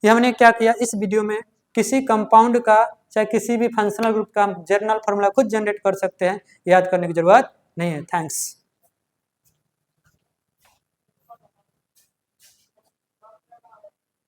ये हमने क्या किया, इस वीडियो में किसी कंपाउंड का चाहे किसी भी फंक्शनल ग्रुप का जर्नल फार्मूला खुद जनरेट कर सकते हैं, याद करने की जरूरत नहीं है। थैंक्स।